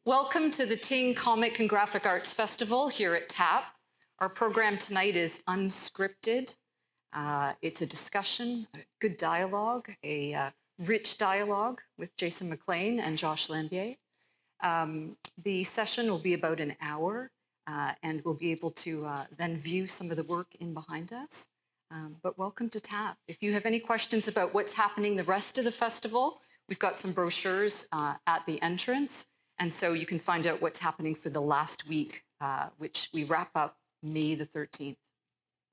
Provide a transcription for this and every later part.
Welcome to the Ting Comic and Graphic Arts Festival here at TAP. Our program tonight is unscripted. It's a discussion, a good dialogue, a rich dialogue with Jason McClean and Josh Lambier. The session will be about an hour and we'll be able to then view some of the work in behind us. But welcome to TAP. If you have any questions about what's happening the rest of the festival, we've got some brochures at the entrance. And so you can find out what's happening for the last week, which we wrap up May the 13th.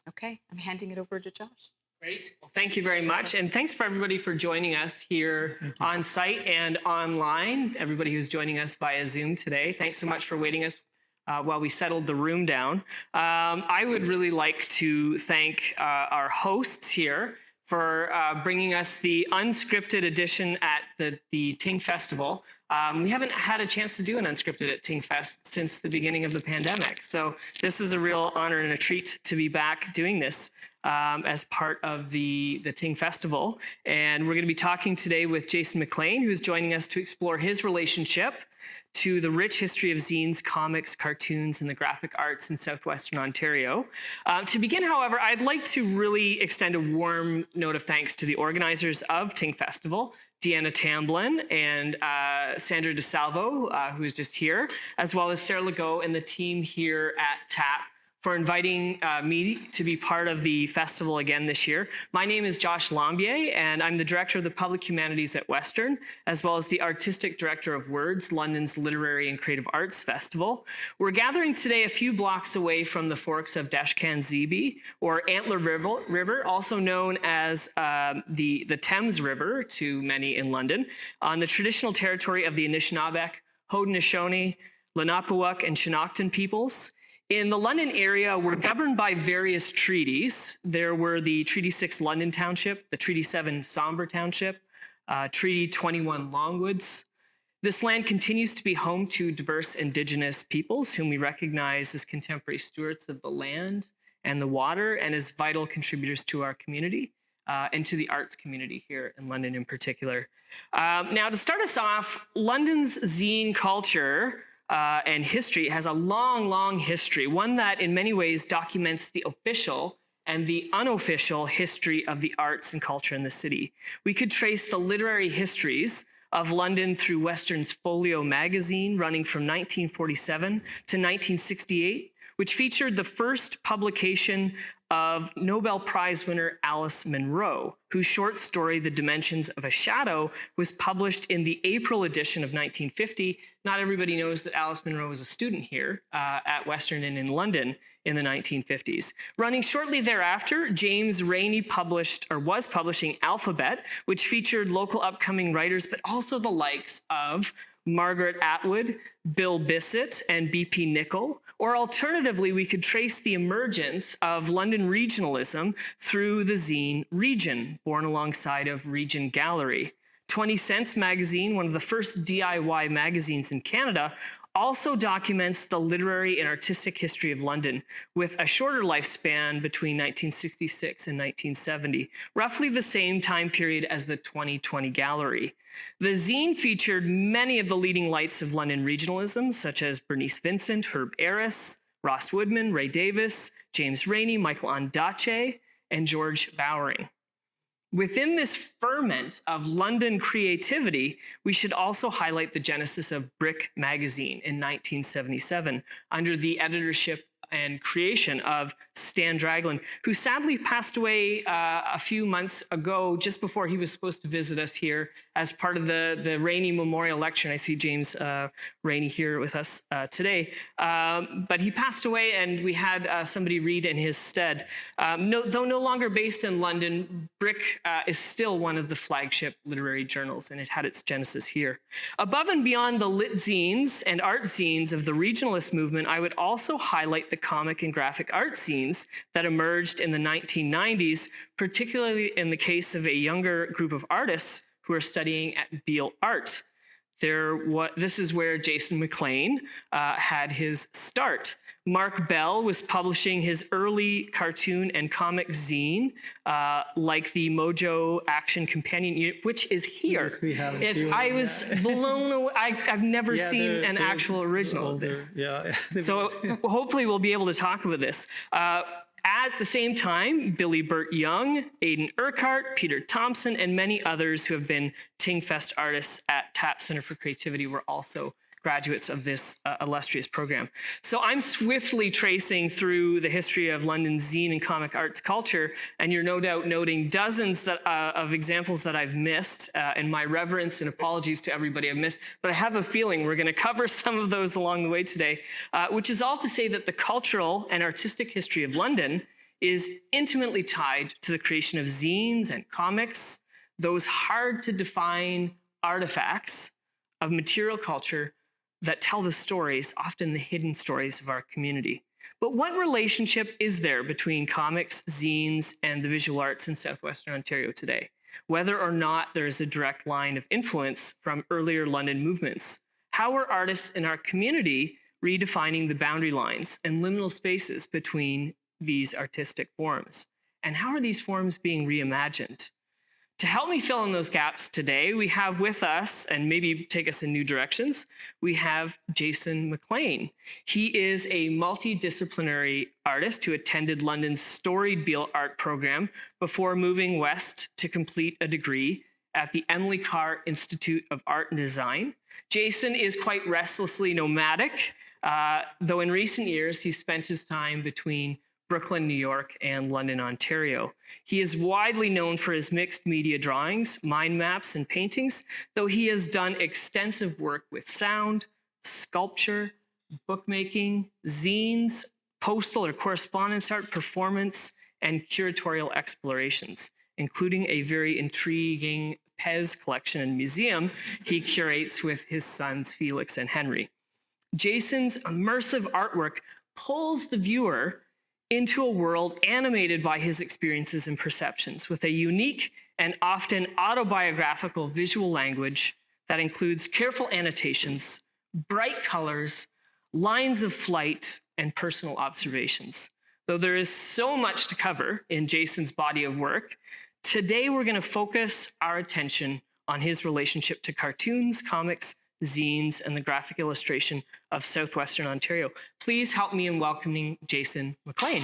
Okay, I'm handing it over to Josh. Great. Well, thank you very much. And thanks for everybody for joining us here on site and online, everybody who's joining us via Zoom today. Thanks so much for waiting us while we settled the room down. I would really like to thank our hosts here for bringing us the unscripted edition at the Ting Festival. We haven't had a chance to do an unscripted at Tingfest since the beginning of the pandemic. So this is a real honor and a treat to be back doing this as part of the Ting Festival. And we're going to be talking today with Jason McClean, who's joining us to explore his relationship to the rich history of zines, comics, cartoons, and the graphic arts in Southwestern Ontario. To begin, however, I'd like to really extend a warm note of thanks to the organizers of Ting Festival, Deanna Tamblin and Sandra DeSalvo, who is just here, as well as Sarah Legault and the team here at TAP for inviting me to be part of the festival again this year. My name is Josh Lambier, and I'm the Director of the Public Humanities at Western, as well as the Artistic Director of Words, London's Literary and Creative Arts Festival. We're gathering today a few blocks away from the forks of Dashcan Zeebe, or Antler River, also known as the Thames River to many in London, on the traditional territory of the Anishinaabeg, Haudenosaunee, Lenapuwak, and Chinootan peoples. In the London area, we're governed by various treaties. There were the Treaty 6 London Township, the Treaty 7 Sombre Township, Treaty 21 Longwoods. This land continues to be home to diverse Indigenous peoples whom we recognize as contemporary stewards of the land and the water and as vital contributors to our community and to the arts community here in London in particular. Now, to start us off, London's zine culture and history has a long, long history, one that in many ways documents the official and the unofficial history of the arts and culture in the city. We could trace the literary histories of London through Western's Folio magazine, running from 1947 to 1968, which featured the first publication of Nobel Prize winner Alice Munro, whose short story, The Dimensions of a Shadow, was published in the April edition of 1950. Not everybody knows that Alice Munro was a student here at Western and in London in the 1950s. Running shortly thereafter, James Rainey was publishing Alphabet, which featured local upcoming writers, but also the likes of Margaret Atwood, Bill Bissett, and B.P. Nicol. Or alternatively, we could trace the emergence of London regionalism through the zine Region, born alongside of Region Gallery. 20 Cents magazine, one of the first DIY magazines in Canada, also documents the literary and artistic history of London with a shorter lifespan between 1966 and 1970, roughly the same time period as the 2020 Gallery. The zine featured many of the leading lights of London regionalism, such as Bernice Vincent, Herb Arris, Ross Woodman, Ray Davis, James Rainey, Michael Ondaatje, and George Bowering. Within this ferment of London creativity, we should also highlight the genesis of Brick magazine in 1977 under the editorship and creation of Stan Draglin, who sadly passed away a few months ago, just before he was supposed to visit us here as part of the Rainey Memorial Lecture. And I see James Rainey here with us today. But he passed away, and we had somebody read in his stead. Though no longer based in London, Brick is still one of the flagship literary journals, and it had its genesis here. Above and beyond the lit zines and art zines of the regionalist movement, I would also highlight the comic and graphic art scenes that emerged in the 1990s, particularly in the case of a younger group of artists who are studying at Beale Art. This is where Jason McClean had his start. Mark Bell was publishing his early cartoon and comic zine, like the Mojo Action Companion Unit, which is here. Yes, we have a It's, few, I was blown away. I've never Yeah, seen they're- an they're actual original of older, this. Yeah. So hopefully we'll be able to talk about this. At the same time, Billy Burt Young, Aidan Urquhart, Peter Thompson, and many others who have been Tingfest artists at TAP Center for Creativity were also graduates of this illustrious program. So I'm swiftly tracing through the history of London's zine and comic arts culture, and you're no doubt noting dozens of examples that I've missed, and my reverence and apologies to everybody I've missed, but I have a feeling we're gonna cover some of those along the way today, which is all to say that the cultural and artistic history of London is intimately tied to the creation of zines and comics, those hard to define artifacts of material culture that tell the stories, often the hidden stories of our community. But what relationship is there between comics, zines, and the visual arts in Southwestern Ontario today? Whether or not there is a direct line of influence from earlier London movements, how are artists in our community redefining the boundary lines and liminal spaces between these artistic forms? And how are these forms being reimagined? To help me fill in those gaps today, we have with us, and maybe take us in new directions, we have Jason McLean. He is a multidisciplinary artist who attended London's storied Beal Art program before moving west to complete a degree at the Emily Carr Institute of Art and Design. Jason is quite restlessly nomadic, though in recent years he spent his time between Brooklyn, New York, and London, Ontario. He is widely known for his mixed media drawings, mind maps, and paintings, though he has done extensive work with sound, sculpture, bookmaking, zines, postal or correspondence art, performance, and curatorial explorations, including a very intriguing Pez collection and museum he curates with his sons, Felix and Henry. Jason's immersive artwork pulls the viewer into a world animated by his experiences and perceptions, with a unique and often autobiographical visual language that includes careful annotations, bright colors, lines of flight, and personal observations. Though there is so much to cover in Jason's body of work, today we're going to focus our attention on his relationship to cartoons, comics, zines, and the graphic illustration of Southwestern Ontario. Please help me in welcoming Jason McLean.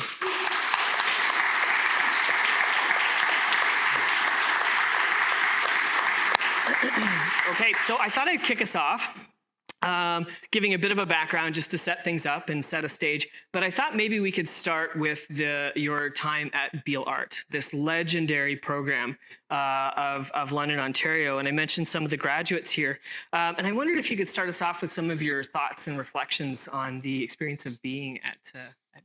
Okay, so I thought I'd kick us off, giving a bit of a background just to set things up and set a stage. But I thought maybe we could start with your time at Beal Art, this legendary program of London, Ontario. And I mentioned some of the graduates here. And I wondered if you could start us off with some of your thoughts and reflections on the experience of being at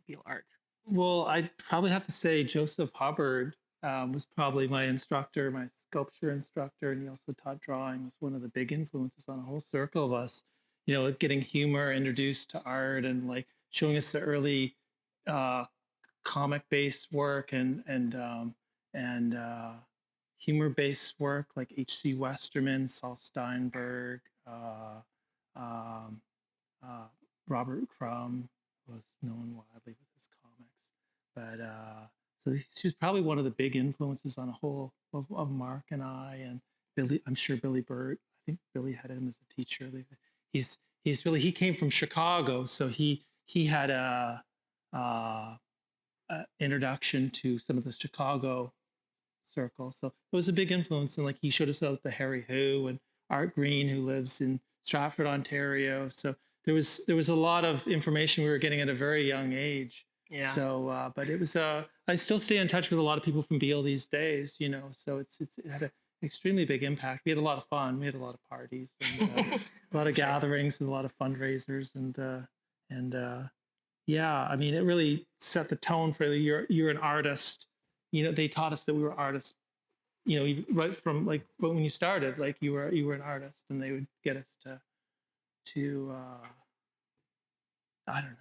Beal Art. Well, I'd probably have to say Joseph Hubbard was probably my instructor, my sculpture instructor, and he also taught drawing. Was one of the big influences on a whole circle of us. You know, getting humor introduced to art and like showing us the early comic-based work and humor-based work like H.C. Westerman, Saul Steinberg, Robert Crumb was known widely with his comics. But so she's probably one of the big influences on a whole of Mark and I and Billy. I'm sure Billy Burt. I think Billy had him as a teacher. He's really, he came from Chicago, so he had a introduction to some of the Chicago circle. So it was a big influence, and like he showed us out the Harry Hu and Art Green, who lives in Stratford, Ontario. So there was a lot of information we were getting at a very young age. Yeah. So, but it was I still stay in touch with a lot of people from Beal these days, you know. So it had an extremely big impact. We had a lot of fun. We had a lot of parties and a lot of gatherings and a lot of fundraisers and yeah, I mean, it really set the tone for you're an artist. You know, they taught us that we were artists. You know, right from like when you started, like you were an artist, and they would get us to I don't know.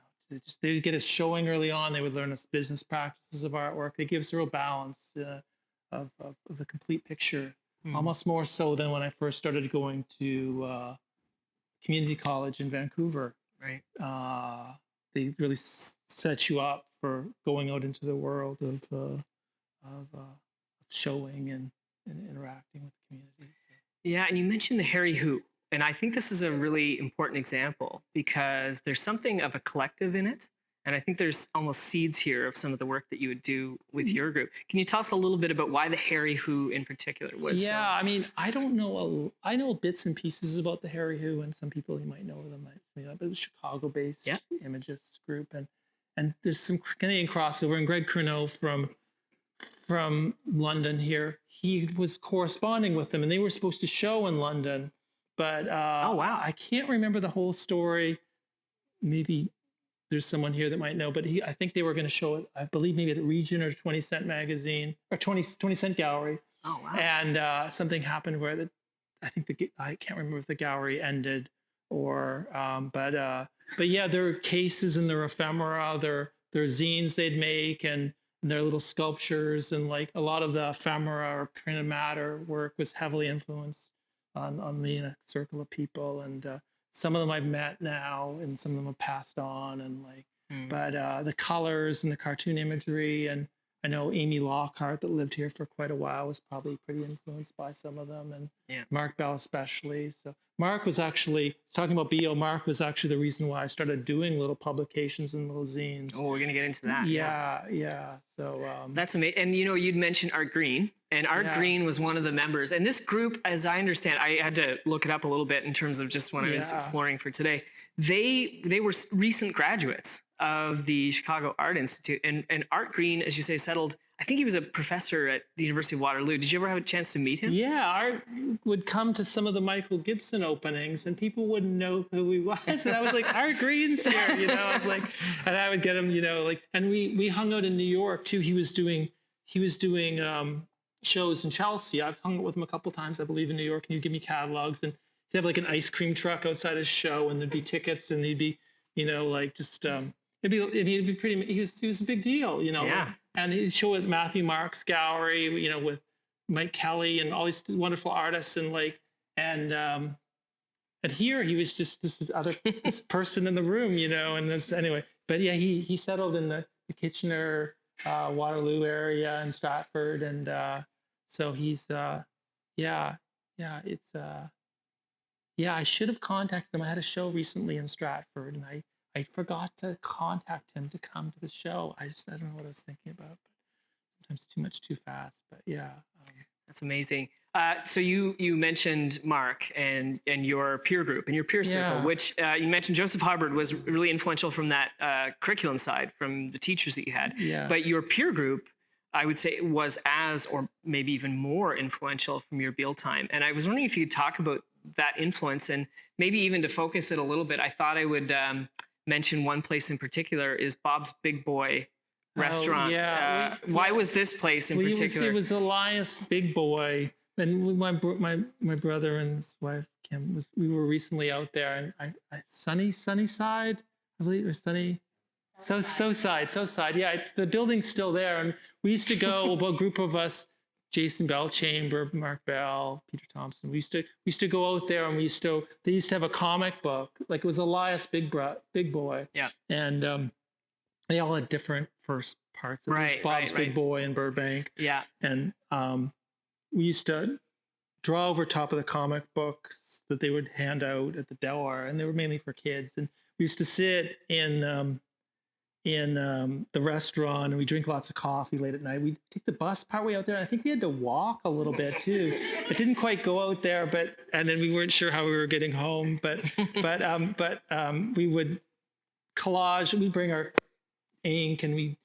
They would get us showing early on. They would learn us business practices of artwork. They give us a real balance of the complete picture, almost more so than when I first started going to community college in Vancouver. Right. they really set you up for going out into the world of showing and interacting with the community. Yeah, and you mentioned the Harry Who, and I think this is a really important example because there's something of a collective in it, and I think there's almost seeds here of some of the work that you would do with your group. Can you tell us a little bit about why the Harry Who in particular was? Yeah, I mean, I don't know. I know bits and pieces about the Harry Who, and some people you might know them. But it's a Chicago-based imagist group, and there's some Canadian crossover. And Greg Curnow from London here, he was corresponding with them, and they were supposed to show in London, but oh wow, I can't remember the whole story. Maybe there's someone here that might know, but I think they were going to show it, I believe maybe at Region or 20 Cent Magazine or 20 Cent Gallery. Oh wow. And something happened where I can't remember if the gallery ended or but yeah, there are cases and there are ephemera, there are zines they'd make and their little sculptures, and like a lot of the ephemera or printed matter work was heavily influenced on me and a circle of people, and some of them I've met now and some of them have passed on, and but the colors and the cartoon imagery, and I know Amy Lockhart that lived here for quite a while was probably pretty influenced by some of them, and Mark Bell especially. So Mark was actually, talking about BO, Mark was actually the reason why I started doing little publications and little zines. Oh, we're going to get into that. Yeah. So that's amazing. And you'd mentioned Art Green, and Art Green was one of the members. And this group, as I understand, I had to look it up a little bit in terms of just when I was exploring for today. They were recent graduates of the Chicago Art Institute, and Art Green, as you say, settled. I think he was a professor at the University of Waterloo. Did you ever have a chance to meet him? Yeah, Art would come to some of the Michael Gibson openings, and people wouldn't know who he was. And I was like, Art Green's here, I was like, and I would get him, and we hung out in New York too. He was doing shows in Chelsea. I've hung out with him a couple times, I believe, in New York, and he'd give me catalogs, and he'd have like an ice cream truck outside his show, and there'd be tickets, and he'd be, it'd be pretty. He was a big deal, Yeah. And he'd show at Matthew Mark's gallery, with Mike Kelly and all these wonderful artists, and here he was just this person in the room, and this anyway. But yeah, he settled in the Kitchener, Waterloo area in Stratford, and so he's it's I should have contacted him. I had a show recently in Stratford, and I forgot to contact him to come to the show. I don't know what I was thinking about, but sometimes too much too fast. But yeah. That's amazing. So you mentioned Mark and your peer group and your peer circle, which you mentioned Joseph Hubbard was really influential from that curriculum side, from the teachers that you had. Yeah. But your peer group, I would say, was as or maybe even more influential from your Beale time. And I was wondering if you could talk about that influence, and maybe even to focus it a little bit, I thought I would mention one place in particular is Bob's Big Boy restaurant. Why was this place in particular? It was Elias Big Boy, and my brother and his wife Kim we were recently out there, and Sunnyside, I believe, or Sunny, Side. Yeah, it's the building's still there, and we used to go. A group of us, Jason Bellchamber, Mark Bell, Peter Thompson. We used to go out there, and they used to have a comic book, like it was Elias Big Boy. Yeah. And they all had different first parts. There's Bob's Big Boy in Burbank. Yeah. And we used to draw over top of the comic books that they would hand out at the Delaware, and they were mainly for kids. And we used to sit in the restaurant, and we drink lots of coffee late at night. We'd take the bus partway out there, and I think we had to walk a little bit too. It didn't quite go out there, and then we weren't sure how we were getting home. But we would collage. We'd bring our ink and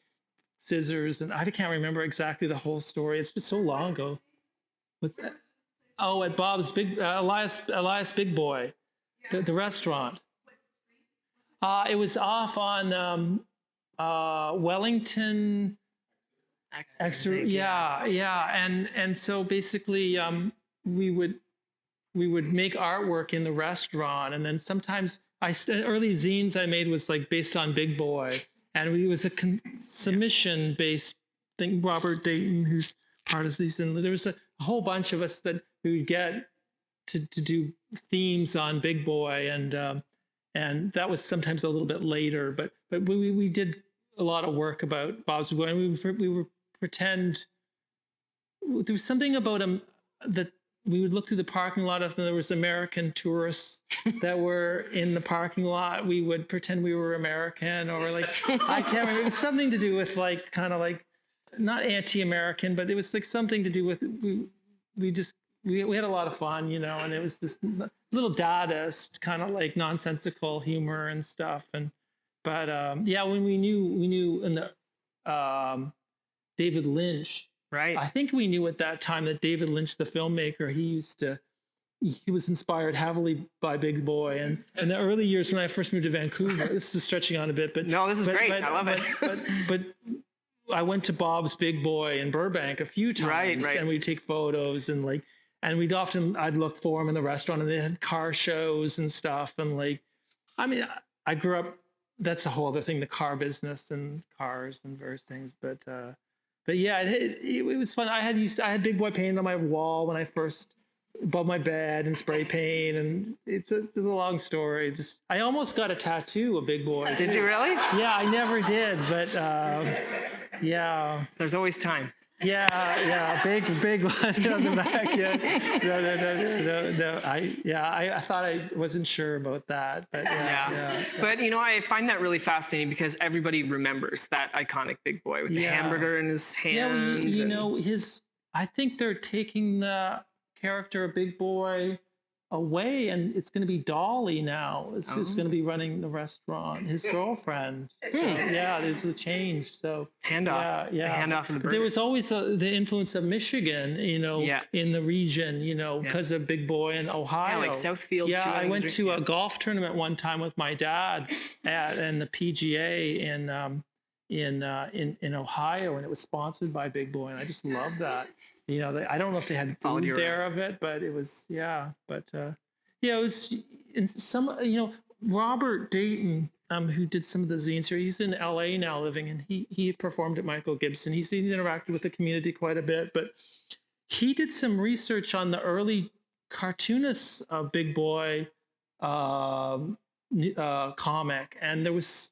scissors, and I can't remember exactly the whole story. It's been so long ago. What's that? Oh, at Bob's Elias Big Boy, the restaurant. It was off on Wellington. And so basically we would make artwork in the restaurant, and then sometimes early zines I made was like based on Big Boy, and it was a submission based thing. Robert Dayton, who's part of these, and there was a whole bunch of us that we would get to do themes on Big Boy, and and that was sometimes a little bit later. But we did a lot of work about Bob's Big Boy, and we would pretend there was something about him that we would look through the parking lot. If there was American tourists that were in the parking lot, we would pretend we were American, or like I can't remember. It was something to do with like kind of like not anti-American, but it was like something to do with we had a lot of fun, you know, and it was just a little Dadaist kind of like nonsensical humor and stuff. But yeah, when we knew in the David Lynch. Right. I think we knew at that time that David Lynch, the filmmaker, he was inspired heavily by Big Boy. And in the early years when I first moved to Vancouver, this is stretching on a bit, but no, this is great. I love it. But I went to Bob's Big Boy in Burbank a few times, right. and we'd take photos and I'd look for him in the restaurant, and they had car shows and stuff. And like, I mean, I grew up, that's a whole other thing, the car business and cars and various things. But yeah, it was fun. I had Big Boy painted on my wall when I first above my bed, and spray paint, and it's a long story. I almost got a tattoo of Big Boy. Did you really? Yeah, I never did, but yeah. There's always time. Yeah, big one on the back. Yeah, no. I thought I wasn't sure about that, but yeah. But you know, I find that really fascinating because everybody remembers that iconic Big Boy with the hamburger in his hand. Yeah, you know, I think they're taking the character of Big Boy away, and it's going to be Dolly now. It's going to be running the restaurant, his girlfriend. So, yeah, there's a change. So handoff. Yeah. The handoff of the burger. There was always the influence of Michigan, you know, in the region, you know, because of Big Boy and Ohio. Yeah, like Southfield. Yeah, too, I went to a golf tournament one time with my dad in the PGA in Ohio, and it was sponsored by Big Boy, and I just loved that. You know, I don't know if they had food there of it, but it was, it was in some, you know, Robert Dayton, who did some of the zines here, he's in LA now living, and he performed at Michael Gibson. He's interacted with the community quite a bit, but he did some research on the early cartoonists of Big Boy comic, and there was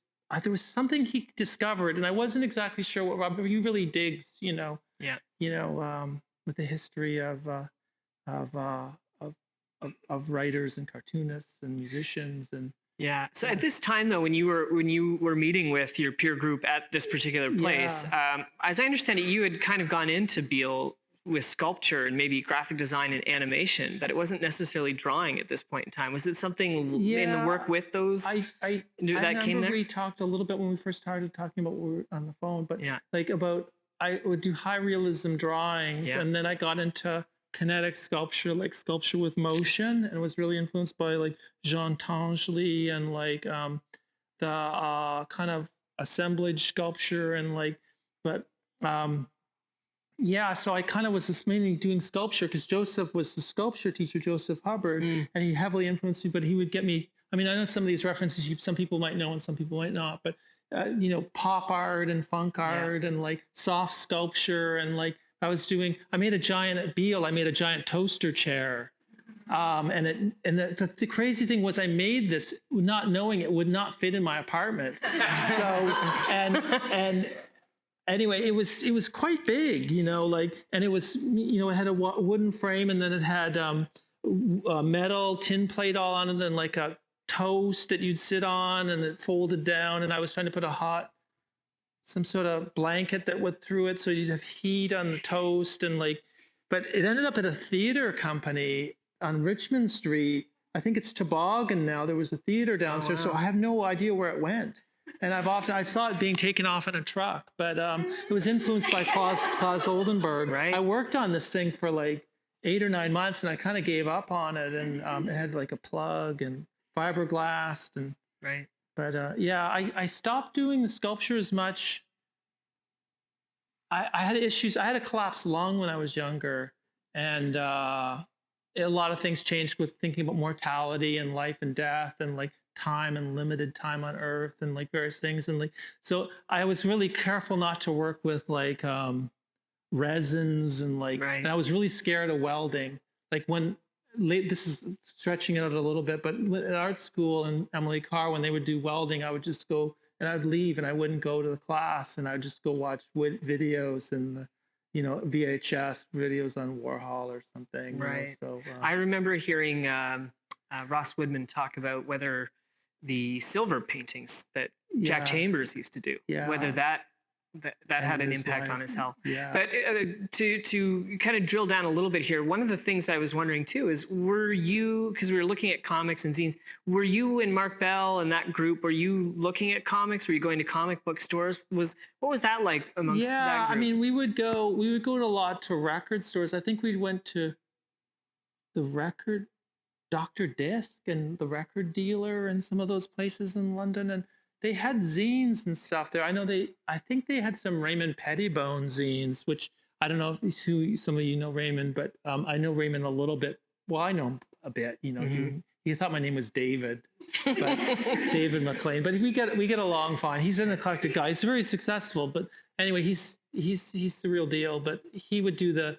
something he discovered, and I wasn't exactly sure what Robert, he really digs, you know. Yeah. You know, with the history of writers and cartoonists and musicians and. Yeah. So at this time, though, when you were meeting with your peer group at this particular place, as I understand it, you had kind of gone into Beale with sculpture and maybe graphic design and animation, but it wasn't necessarily drawing at this point in time. Was it something in the work with those? I remember we talked a little bit when we first started talking about what we were on the phone, but like about. I would do high realism drawings, and then I got into kinetic sculpture, like sculpture with motion, and was really influenced by like Jean Tingley and like the kind of assemblage sculpture and like, but so I kind of was just mainly doing sculpture because Joseph was the sculpture teacher, Joseph Hubbard, and he heavily influenced me. But he would get me. I mean, I know some of these references some people might know and some people might not, but. You know, pop art and funk art and like soft sculpture and like I made a giant toaster chair, and the crazy thing was I made this not knowing it would not fit in my apartment, so and anyway it was quite big, you know, like, and it was, you know, it had a wooden frame, and then it had a metal tin plate all on it, and like a toast that you'd sit on, and it folded down, and I was trying to put some sort of blanket that went through it so you'd have heat on the toast, and like, but it ended up at a theater company on Richmond Street. I think it's Toboggan now. There was a theater downstairs, so I have no idea where it went. And I saw it being taken off in a truck, but it was influenced by Klaus Oldenburg. Right. I worked on this thing for like 8 or 9 months, and I kind of gave up on it, and it had like a plug and fiberglass and but I stopped doing the sculpture as much. I had issues. I had a collapsed lung when I was younger, and a lot of things changed with thinking about mortality and life and death and like time and limited time on earth and like various things, and like, so I was really careful not to work with like resins and like, and I was really scared of welding. Like when this is stretching it out a little bit, but at art school in Emily Carr, when they would do welding, I would just go and I'd leave and I wouldn't go to the class, and I'd just go watch videos and VHS videos on Warhol or something. Right. So I remember hearing Ross Woodman talk about whether the silver paintings that Jack Chambers used to do, whether that had an impact on his health. Yeah. But to kind of drill down a little bit here, one of the things I was wondering too is, were you, because we were looking at comics and zines, were you and Mark Bell and that group, were you looking at comics? Were you going to comic book stores? What was that like amongst that group? I mean, we would go to a lot to record stores. I think we went to the record, Dr. Disc and the record dealer and some of those places in London, and they had zines and stuff there. I think they had some Raymond Pettibone zines, which I don't know if some of you know Raymond, but I know Raymond a little bit. Well, I know him a bit. He thought my name was David, but David McLean. But we get along fine. He's an eclectic guy. He's very successful. But anyway, he's the real deal. But he would do the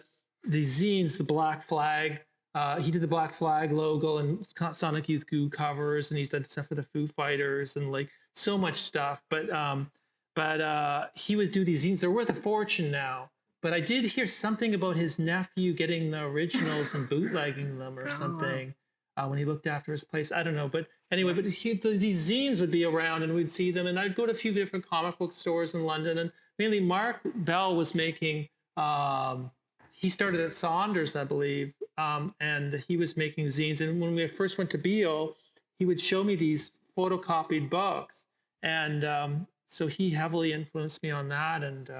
zines, the Black Flag. He did the Black Flag logo and Sonic Youth Goo covers, and he's done stuff for the Foo Fighters and like so much stuff. But he would do these zines. They're worth a fortune now. But I did hear something about his nephew getting the originals and bootlegging them or something when he looked after his place. I don't know. But anyway, these zines would be around and we'd see them. And I'd go to a few different comic book stores in London. And mainly Mark Bell was making, he started at Saunders, I believe. And he was making zines. And when we first went to Beale, he would show me these photocopied books. And so he heavily influenced me on that. And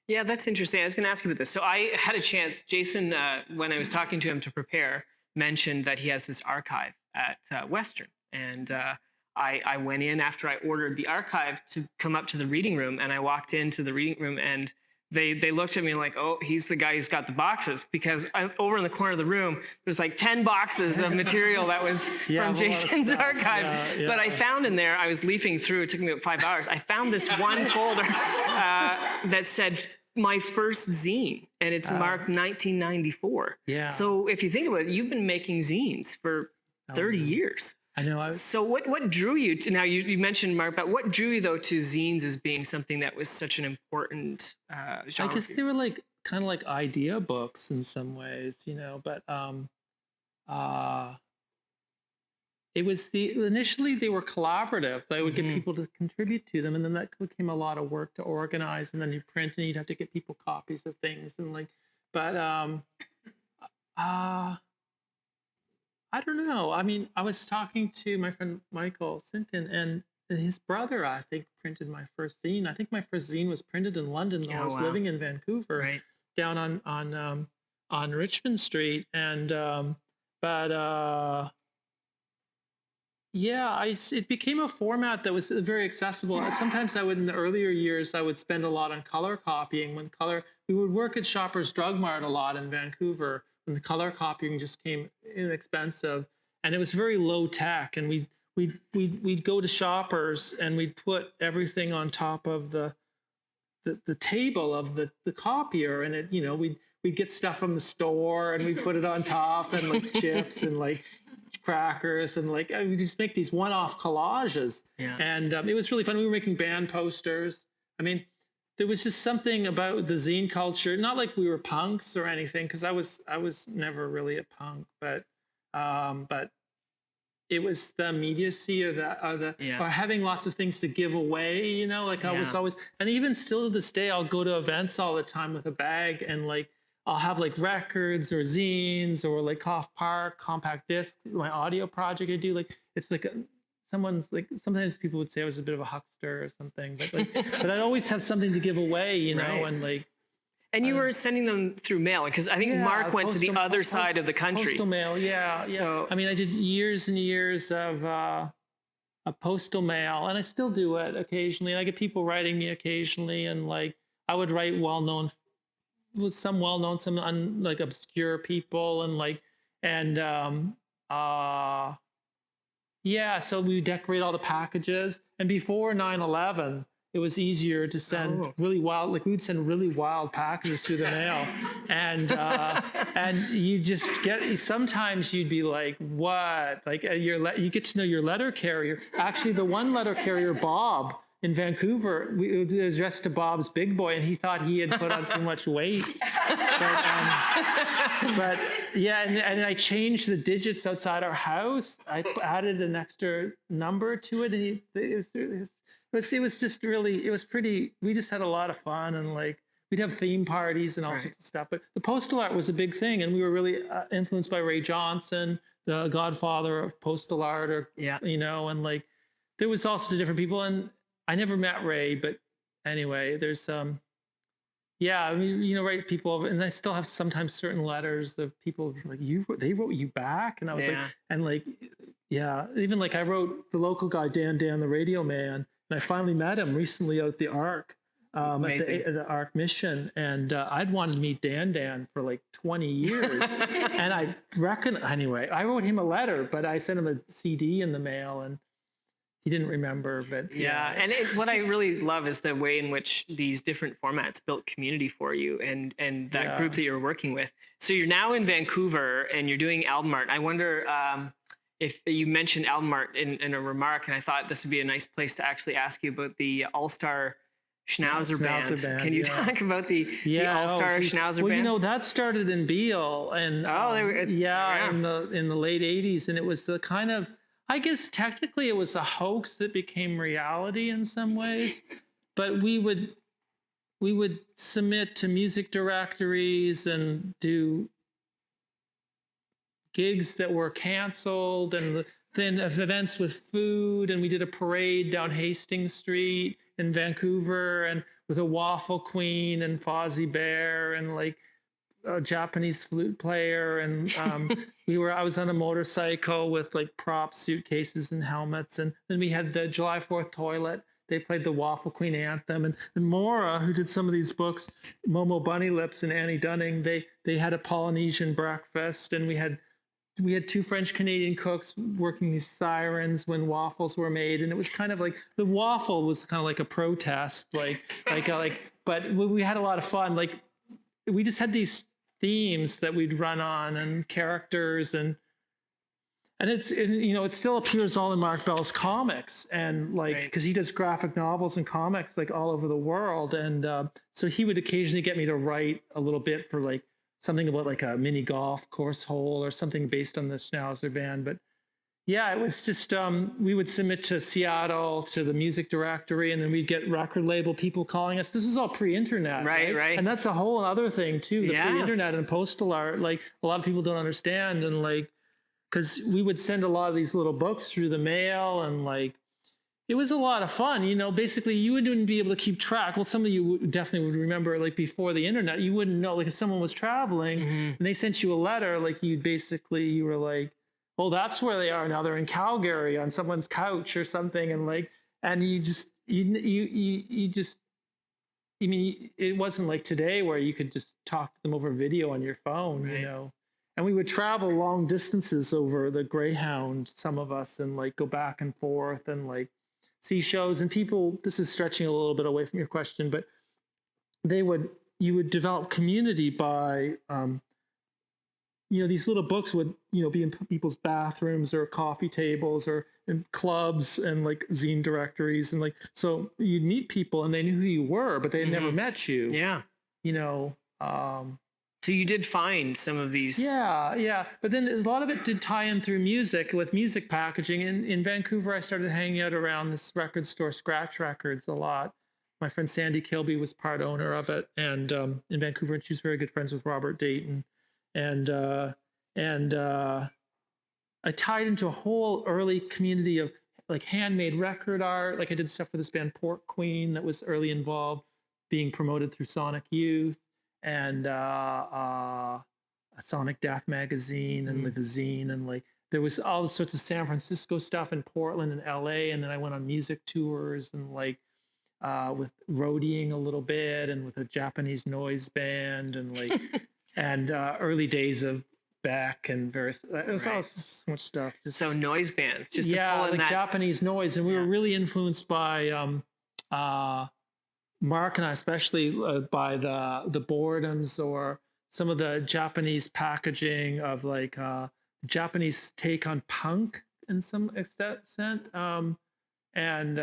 yeah, that's interesting. I was going to ask you about this. So I had a chance, Jason, when I was talking to him to prepare, mentioned that he has this archive at Western. And I went in after I ordered the archive to come up to the reading room. And I walked into the reading room and they looked at me like, oh, he's the guy who's got the boxes, because over in the corner of the room, there's like 10 boxes of material that was from Jason's archive. But I found in there, I was leafing through, it took me about 5 hours. I found this one folder that said my first zine, and it's marked 1994. Yeah. So if you think about it, you've been making zines for 30 years. I know. So what drew you to, now you mentioned Mark, but what drew you though to zines as being something that was such an important genre? I guess they were like kind of like idea books in some ways, but it was initially they were collaborative. I would get people to contribute to them, and then that became a lot of work to organize, and then you print and you'd have to get people copies of things I don't know. I mean, I was talking to my friend Michael Sinkin, and his brother, I think, printed my first zine. I think my first zine was printed in London while I was living in Vancouver, down on Richmond Street. And it became a format that was very accessible. Sometimes in the earlier years, I would spend a lot on color copying. We would work at Shoppers Drug Mart a lot in Vancouver, and the color copying just came inexpensive, and it was very low tech. And we'd go to Shoppers and we'd put everything on top of the table of the copier, and we'd get stuff from the store and we put it on top, and like chips and like crackers, and like we just make these one-off collages. And it was really fun. We were making band posters. I mean, there was just something about the zine culture, not like we were punks or anything, because I was never really a punk, but it was the immediacy of or having lots of things to give away, I was always, and even still to this day, I'll go to events all the time with a bag, and like I'll have like records or zines or like Cough Park, compact disc, my audio project I do. Like it's like someone's like, sometimes people would say I was a bit of a huckster or something, but like, but I'd always have something to give away, and like. And you were sending them through mail, because I think Mark went to the other side of the country. Postal mail, yeah. So I mean, I did years and years of a postal mail, and I still do it occasionally. And I get people writing me occasionally, and like I would write some like obscure people, and like so we decorate all the packages. And before 9/11, it was easier to send really wild, like we'd send really wild packages through the mail, and you just get, sometimes you'd be like, what? Like you get to know your letter carrier. Actually, the one letter carrier, Bob, in Vancouver, we was addressed to Bob's Big Boy, and he thought he had put on too much weight. But yeah, and I changed the digits outside our house. I added an extra number to it, and it was just really, it was pretty. We just had a lot of fun, and like we'd have theme parties and all sorts of stuff. But the postal art was a big thing, and we were really influenced by Ray Johnson, the godfather of postal art, or you know, and like there was all sorts of different people, and I never met Ray, but anyway, there's yeah, I mean, you know, write people, and I still have sometimes certain letters of people like, they wrote you back, and I was like, and like, yeah, even like I wrote the local guy Dan the radio man, and I finally met him recently out at the Ark, at the Ark Mission, and I'd wanted to meet Dan for like 20 years, and I reckon anyway, I wrote him a letter, but I sent him a CD in the mail, and he didn't remember, but and what I really love is the way in which these different formats built community for you, and that group that you're working with. So you're now in Vancouver and you're doing album art. I wonder if you mentioned album art in a remark, and I thought this would be a nice place to actually ask you about the All-Star Schnauzer Band. Can you talk about the All-Star Schnauzer Band? Well, you know, that started in Beale, and in the late 80s, and it was the kind of, I guess technically it was a hoax that became reality in some ways, but we would submit to music directories and do gigs that were canceled, and then events with food, and we did a parade down Hastings Street in Vancouver, and with a waffle queen and Fozzie Bear and like a Japanese flute player, and I was on a motorcycle with like prop suitcases and helmets, and then we had the July 4th toilet. They played the Waffle Queen anthem, and Maura, who did some of these books, Momo Bunny Lips and Annie Dunning, they had a Polynesian breakfast, and we had two French Canadian cooks working these sirens when waffles were made, and it was kind of like the waffle was kind of like a protest, but we had a lot of fun. Like we just had these themes that we'd run on, and characters, and you know, it still appears all in Mark Bell's comics, and like because he does graphic novels and comics like all over the world, and so he would occasionally get me to write a little bit for like something about like a mini golf course hole or something based on the Schnauzer Band. But yeah, it was just we would submit to Seattle, to the music directory, and then we'd get record label people calling us. This is all pre-internet, right? And that's a whole other thing too, the pre-internet and postal art. Like a lot of people don't understand, and like because we would send a lot of these little books through the mail, and like it was a lot of fun. You know, basically you wouldn't be able to keep track. Well, some of you definitely would remember, like before the internet, you wouldn't know, like if someone was traveling and they sent you a letter, like you were like, well, that's where they are now. They're in Calgary on someone's couch or something. And like, and you mean, it wasn't like today where you could just talk to them over video on your phone, you know? And we would travel long distances over the Greyhound, some of us, and like go back and forth and like see shows. And people, this is stretching a little bit away from your question, but you would develop community by, you know, these little books would, you know, be in people's bathrooms or coffee tables or in clubs and like zine directories. And like, so you'd meet people and they knew who you were, but they had never met you. Yeah. You know, so you did find some of these. Yeah. But then a lot of it did tie in through music, with music packaging. In Vancouver, I started hanging out around this record store, Scratch Records, a lot. My friend Sandy Kilby was part owner of it, and in Vancouver, and she was very good friends with Robert Dayton. And I tied into a whole early community of like handmade record art. Like I did stuff for this band Pork Queen that was early involved, being promoted through Sonic Youth and a Sonic Death magazine and like the zine, and like there was all sorts of San Francisco stuff in Portland and LA, and then I went on music tours and like with roadieing a little bit and with a Japanese noise band and like and early days of Beck and various, it was all so much stuff. So noise bands, just to pull in like that Japanese noise, and we were really influenced by Mark and I, especially by the boredoms or some of the Japanese packaging of like Japanese take on punk in some extent, and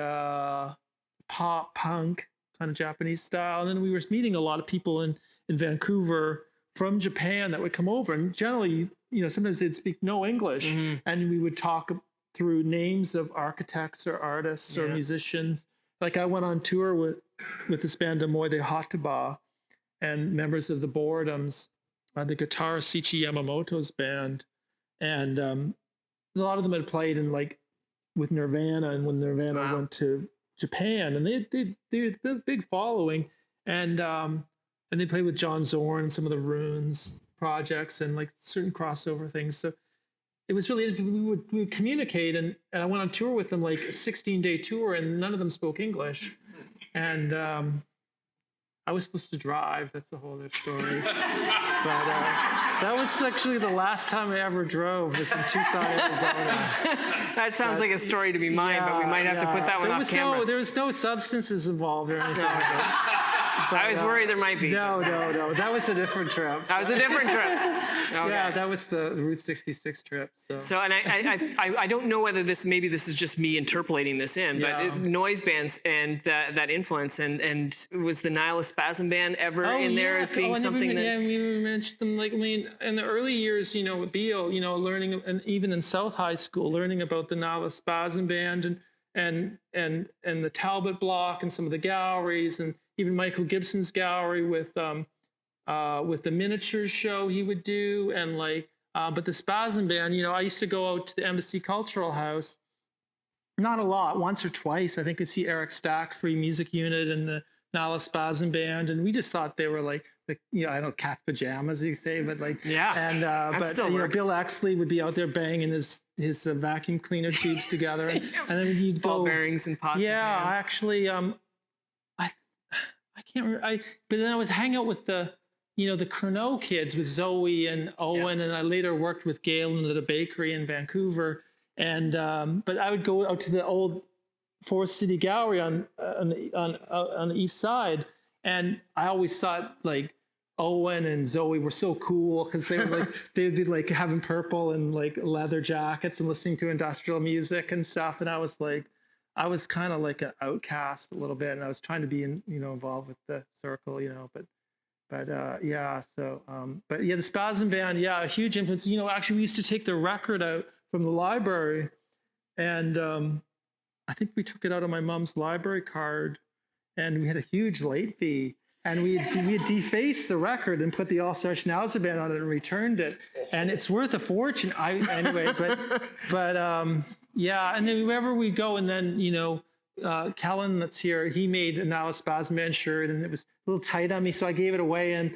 pop punk kind of Japanese style. And then we were meeting a lot of people in Vancouver from Japan that would come over, and generally, sometimes they'd speak no English, and we would talk through names of architects or artists or musicians. Like I went on tour with this band Amoy de Hataba, and members of the Boredoms, the guitarist Sichi Yamamoto's band, and a lot of them had played in like with Nirvana, and when Nirvana went to Japan, and they had a big following, and they played with John Zorn and some of the Runes projects and like certain crossover things. So it was really, we would communicate, and I went on tour with them, like a 16-day tour, and none of them spoke English. And I was supposed to drive. That's a whole other story. But that was actually the last time I ever drove, was in Tucson, Arizona. That sounds like a story to be mine, but we might have to put that one off camera. There was no substances involved or anything like that. But, I was worried there might be. No. That was a different trip. That was a different trip. Okay. Yeah, that was the Route 66 trip. So, and I don't know whether maybe this is just me interpolating this in, but noise bands and that influence, and was the Nihilist Spasm Band ever in there as being something that... Yeah, we mentioned them, like, I mean, in the early years, with Beale, learning, and even in South High School, learning about the Nihilist Spasm Band and the Talbot Block and some of the galleries, and even Michael Gibson's gallery with the miniatures show he would do, and like, but the Spasm Band, I used to go out to the Embassy Cultural House, not a lot, once or twice. I think I see Eric Stack, Free Music Unit, and the Nihilist Spasm Band, and we just thought they were like I don't know, cat's pajamas, you say, but like, and but Bill Exley would be out there banging his vacuum cleaner tubes together, and then you'd go ball bearings and pots. Yeah, and actually, I can't remember. But then I would hang out with the Croneau kids, with Zoe and Owen, and I later worked with Galen at a bakery in Vancouver. And but I would go out to the old Forest City Gallery on the east side, and I always thought like Owen and Zoe were so cool because they were like they'd be like having purple and like leather jackets and listening to industrial music and stuff, and I was kind of like an outcast a little bit, and I was trying to be involved with the circle, but the Spasm Band, a huge influence. Actually, we used to take the record out from the library, and I think we took it out of my mom's library card, and we had a huge late fee, and we had defaced the record and put the All-Star Schnauzer Band on it and returned it, and it's worth a fortune. And then wherever we go, and then Kellen that's here, he made a Nihilist Spasm Band shirt, and it was a little tight on me, so I gave it away. And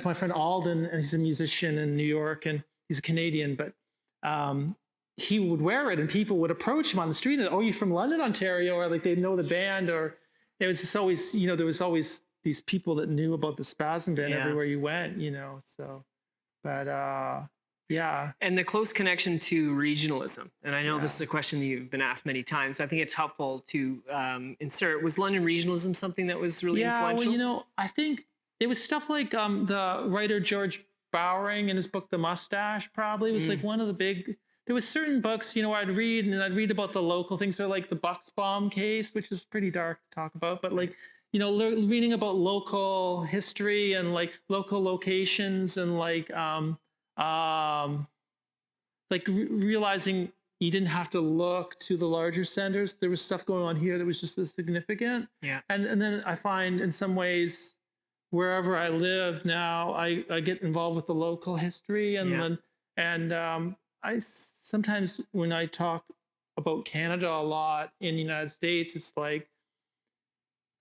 my friend Alden, and he's a musician in New York, and he's a Canadian, but he would wear it, and people would approach him on the street and, "Oh, you from London, Ontario?" Or like they'd know the band, or it was just always, there was always these people that knew about the Spasm Band everywhere you went, so, but and the close connection to regionalism. And I know this is a question that you've been asked many times. I think it's helpful to insert. Was London regionalism something that was really influential? Well, I think it was stuff like the writer George Bowring in his book, The Mustache, probably was like one of the big, there was certain books, I'd read about the local things, or like the Bucksbaum case, which is pretty dark to talk about, but like, reading about local history and like local locations, and like, realizing you didn't have to look to the larger centers. There was stuff going on here that was just as significant. Yeah. And then I find in some ways, wherever I live now, I get involved with the local history, and I sometimes, when I talk about Canada a lot in the United States, it's like,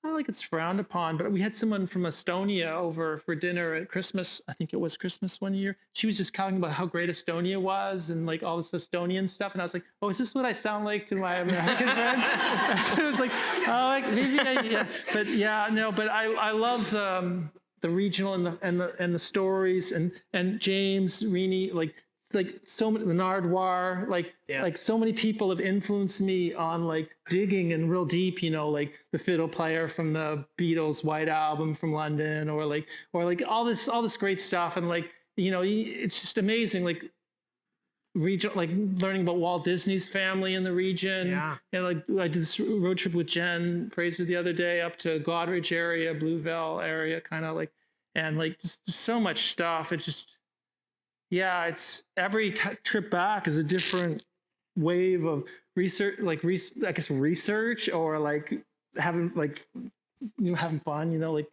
not like it's frowned upon, but we had someone from Estonia over for dinner at Christmas. I think it was Christmas one year. She was just talking about how great Estonia was and like all this Estonian stuff. And I was like, "Oh, is this what I sound like to my American friends?" And I was like, "Oh, like maybe but but I love the regional and the stories, and James Reaney, like like so many, the Nardwar, like so many people have influenced me on like digging and real deep, like the fiddle player from the Beatles' White Album from London, or like all this great stuff. And like, it's just amazing. Like region, like learning about Walt Disney's family in the region. Yeah. And like I did this road trip with Jen Fraser the other day up to Goderich area, Blueville area, kind of like, and like just so much stuff. It just, yeah, it's every trip back is a different wave of research, like I guess research, or like having having fun. Like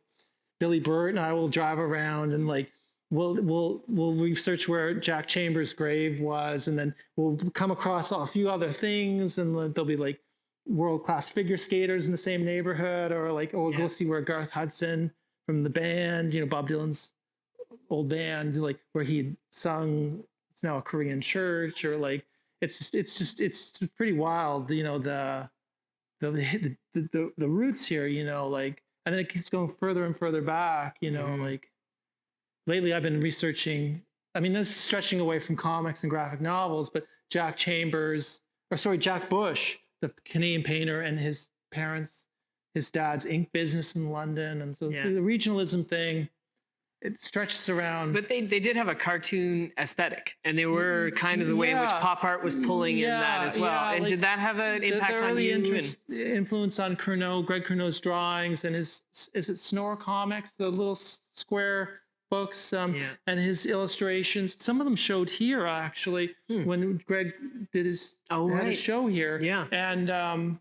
Billy Burt and I will drive around and like we'll research where Jack Chambers' grave was, and then we'll come across a few other things, and there'll be like world-class figure skaters in the same neighborhood, or we'll go see where Garth Hudson from the band, Bob Dylan's old band, like where he sung, it's now a Korean church, or like it's pretty wild, the roots here, like, and then it keeps going further and further back, like lately I've been researching, I mean, this is stretching away from comics and graphic novels, but Jack Bush, the Canadian painter, and his dad's ink business in London, and so the regionalism thing, it stretches around. But they did have a cartoon aesthetic, and they were kind of the way in which pop art was pulling in that as well. And like, did that have an impact on you? Influence on Greg Cournot's drawings, and is it Snore Comics, the little square books, and his illustrations. Some of them showed here actually when Greg did his had a show here. Yeah, and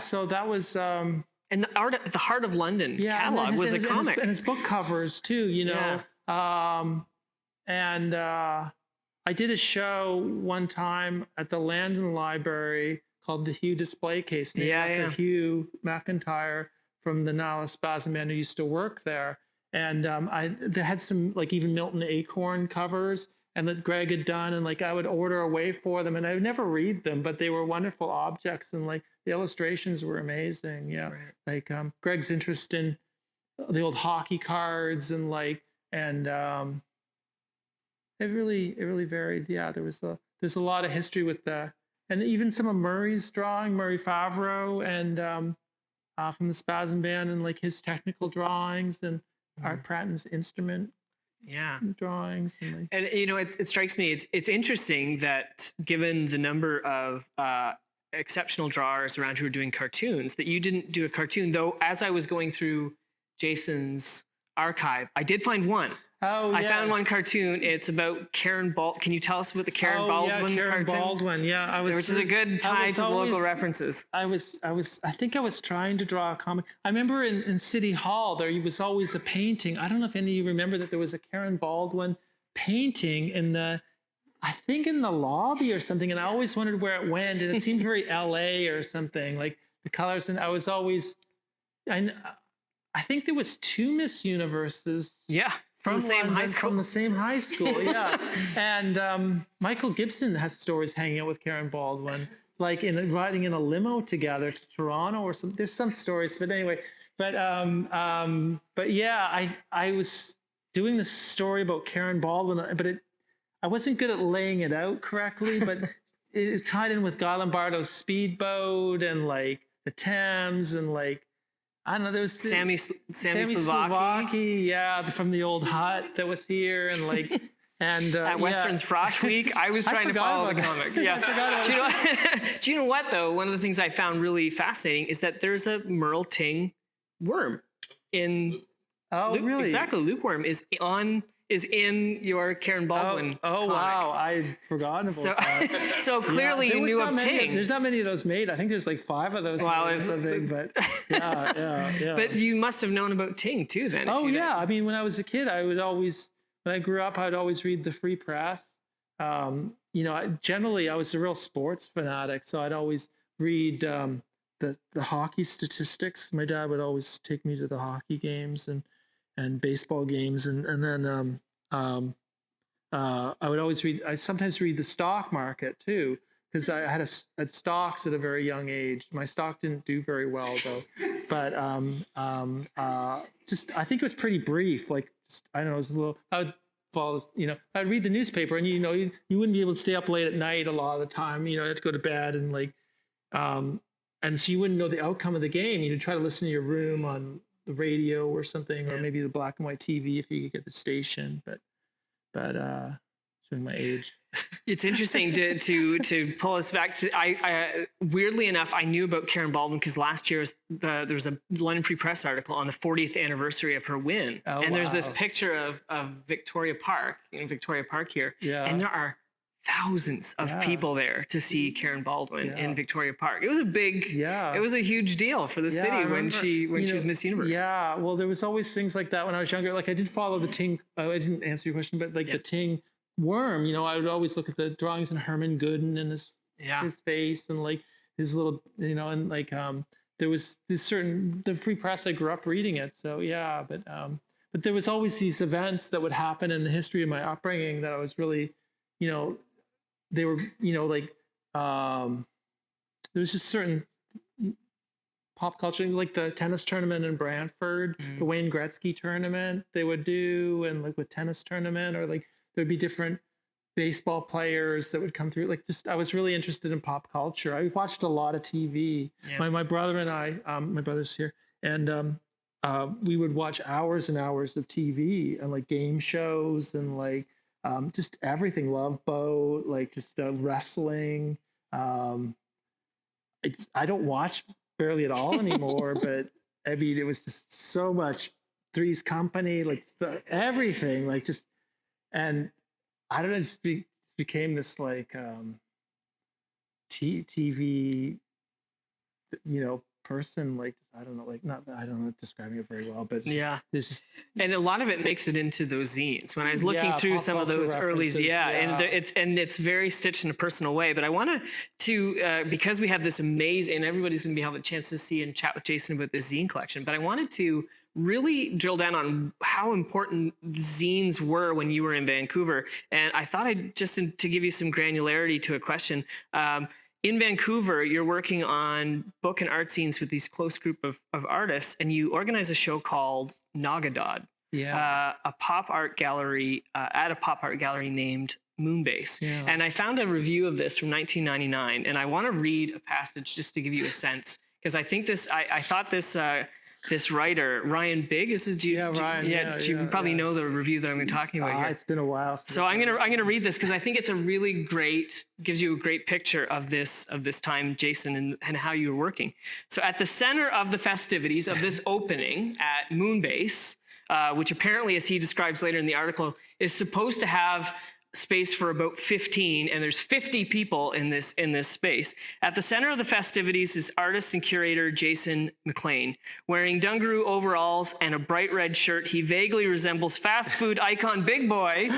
so that was. And the Heart of London catalog was a comic. And his book covers too, and I did a show one time at the Landon Library called the Hugh Display Case, named after Hugh McIntyre from the Nala Spasm band who used to work there. And they had some like even Milton Acorn covers, and that Greg had done, and like I would order away for them, and I would never read them, but they were wonderful objects, and like the illustrations were amazing. Yeah, right. Like Greg's interest in the old hockey cards, and like it really varied. Yeah, there's a lot of history with and even some of Murray's drawing, Murray Favreau, and from the Spasm band, and like his technical drawings, and Art Pratton's instrument drawings, and it strikes me, it's interesting that given the number of exceptional drawers around who are doing cartoons, that you didn't do a cartoon, though as I was going through Jason's archive, I did find one. I found one cartoon. It's about Karen Baldwin. Can you tell us about the Karen Baldwin Karen cartoon? Baldwin, which is a good tie to the local references. I think I was trying to draw a comic. I remember in City Hall there was always a painting. I don't know if any of you remember that there was a Karen Baldwin painting in the lobby or something, and I always wondered where it went, and it seemed very LA or something, like the colors, and I was always, I think there was 2 Miss Universes. Yeah. From the same high school. From the same high school, yeah. And Michael Gibson has stories hanging out with Karen Baldwin, like riding in a limo together to Toronto or something. There's some stories, but anyway. But yeah, I was doing this story about Karen Baldwin, but I wasn't good at laying it out correctly, but it tied in with Guy Lombardo's Speedboat and like the Thames, and like, I don't know, there was Sammy Slovaki, from the old hut that was here, and like, and at Western's Frosh Week, I was trying to follow the comic. Yeah, do you know what though? One of the things I found really fascinating is that there's a Merle Ting worm in. Really? Exactly, Luke Worm is in your Karen Baldwin. Comic. Wow, I'd forgotten about that. So clearly you knew of Ting. There's not many of those made. I think there's like 5 of those. Wow, or something, but yeah. But you must have known about Ting too, then. Oh yeah, I mean, when I was a kid, when I grew up, I'd always read the Free Press. Generally, I was a real sports fanatic, so I'd always read the hockey statistics. My dad would always take me to the hockey games and baseball games, and then I would always read. I sometimes read the stock market too, because I had stocks at a very young age. My stock didn't do very well though, but I think it was pretty brief. Like I don't know, it was a little. fall, I'd read the newspaper, and you wouldn't be able to stay up late at night a lot of the time. You had to go to bed, and and so you wouldn't know the outcome of the game. You'd try to listen to your room on the radio or something, or maybe the black and white TV if you could get the station. But showing my age. It's interesting to pull us back to. I weirdly enough, I knew about Karen Baldwin because last year there was a London Free Press article on the 40th anniversary of her win, and there's this picture of Victoria Park, Victoria Park here, and there are thousands of people there to see Karen Baldwin in Victoria Park. It was a big, it was a huge deal for the city when she was Miss Universe. Yeah, well, there was always things like that when I was younger. Like I did follow the Ting. I didn't answer your question, but the Ting worm. I would always look at the drawings and Herman Gooden and his face and like his little, and like there was this the Free Press. I grew up reading it, so but there was always these events that would happen in the history of my upbringing that I was really, they were, like there was just certain pop culture, like the tennis tournament in Brantford, the Wayne Gretzky tournament they would do, and like with tennis tournament, or like there'd be different baseball players that would come through. Like I was really interested in pop culture. I watched a lot of TV. My brother and I, my brother's here, and we would watch hours and hours of TV and like game shows and like just everything. Love Boat, like just wrestling. I don't watch barely at all anymore, but I mean, it was just so much. Three's Company, like everything, like just, and I don't know, it became this like TV, person. Like I don't know, like I don't know describing it very well, but there's just, and a lot of it makes it into those zines. When I was looking through some of those early, and it's very stitched in a personal way. But I wanted to because we have this amazing, and everybody's going to have a chance to see and chat with Jason about this zine collection. But I wanted to really drill down on how important zines were when you were in Vancouver. And I thought to give you some granularity to a question. In Vancouver, you're working on book and art zines with these close group of artists, and you organize a show called Nagadod, a pop art gallery at a pop art gallery named Moonbase. And I found a review of this from 1999, and I want to read a passage just to give you a sense, because I think I thought this writer, Ryan Bigg, is his Ryan. You probably know the review that I'm talking about here. It's been a while. So I'm gonna read this because I think it's a really gives you a great picture of this time, Jason, and how you were working. So at the center of the festivities of this opening at Moonbase, which apparently, as he describes later in the article, is supposed to have space for about 15, and there's 50 people in this space. At the center of the festivities is artist and curator Jason McLean. Wearing dungaroo overalls and a bright red shirt, he vaguely resembles fast food icon Big Boy,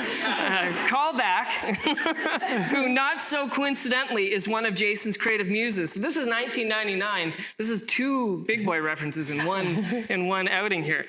callback, who not so coincidentally is one of Jason's creative muses. So this is 1999. This is two Big Boy references in one outing here.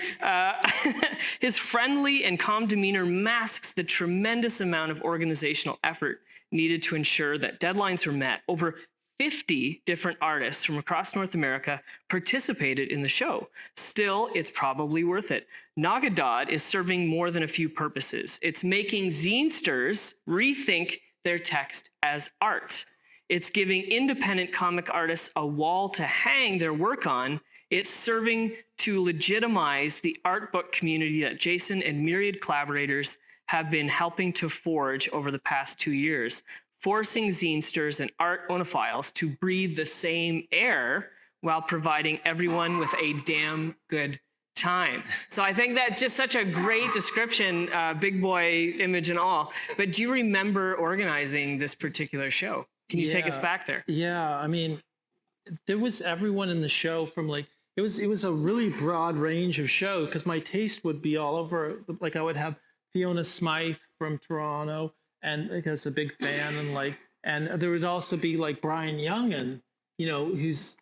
His friendly and calm demeanor masks the tremendous amount of organizational effort needed to ensure that deadlines were met. Over 50 different artists from across North America participated in the show. Still, it's probably worth it. Nagadod is serving more than a few purposes. It's making zinesters rethink their text as art. It's giving independent comic artists a wall to hang their work on. It's serving to legitimize the art book community that Jason and myriad collaborators have been helping to forge over the past 2 years, forcing zinesters and art onophiles to breathe the same air while providing everyone with a damn good time. So I think that's just such a great description, Big Boy image and all. But do you remember organizing this particular show? Can you take us back there? Yeah, I mean, there was everyone in the show from like, it was a really broad range of show because my taste would be all over. Like I would have Fiona Smythe from Toronto, and like, I was a big fan, and there would also be like Brian Young, and who's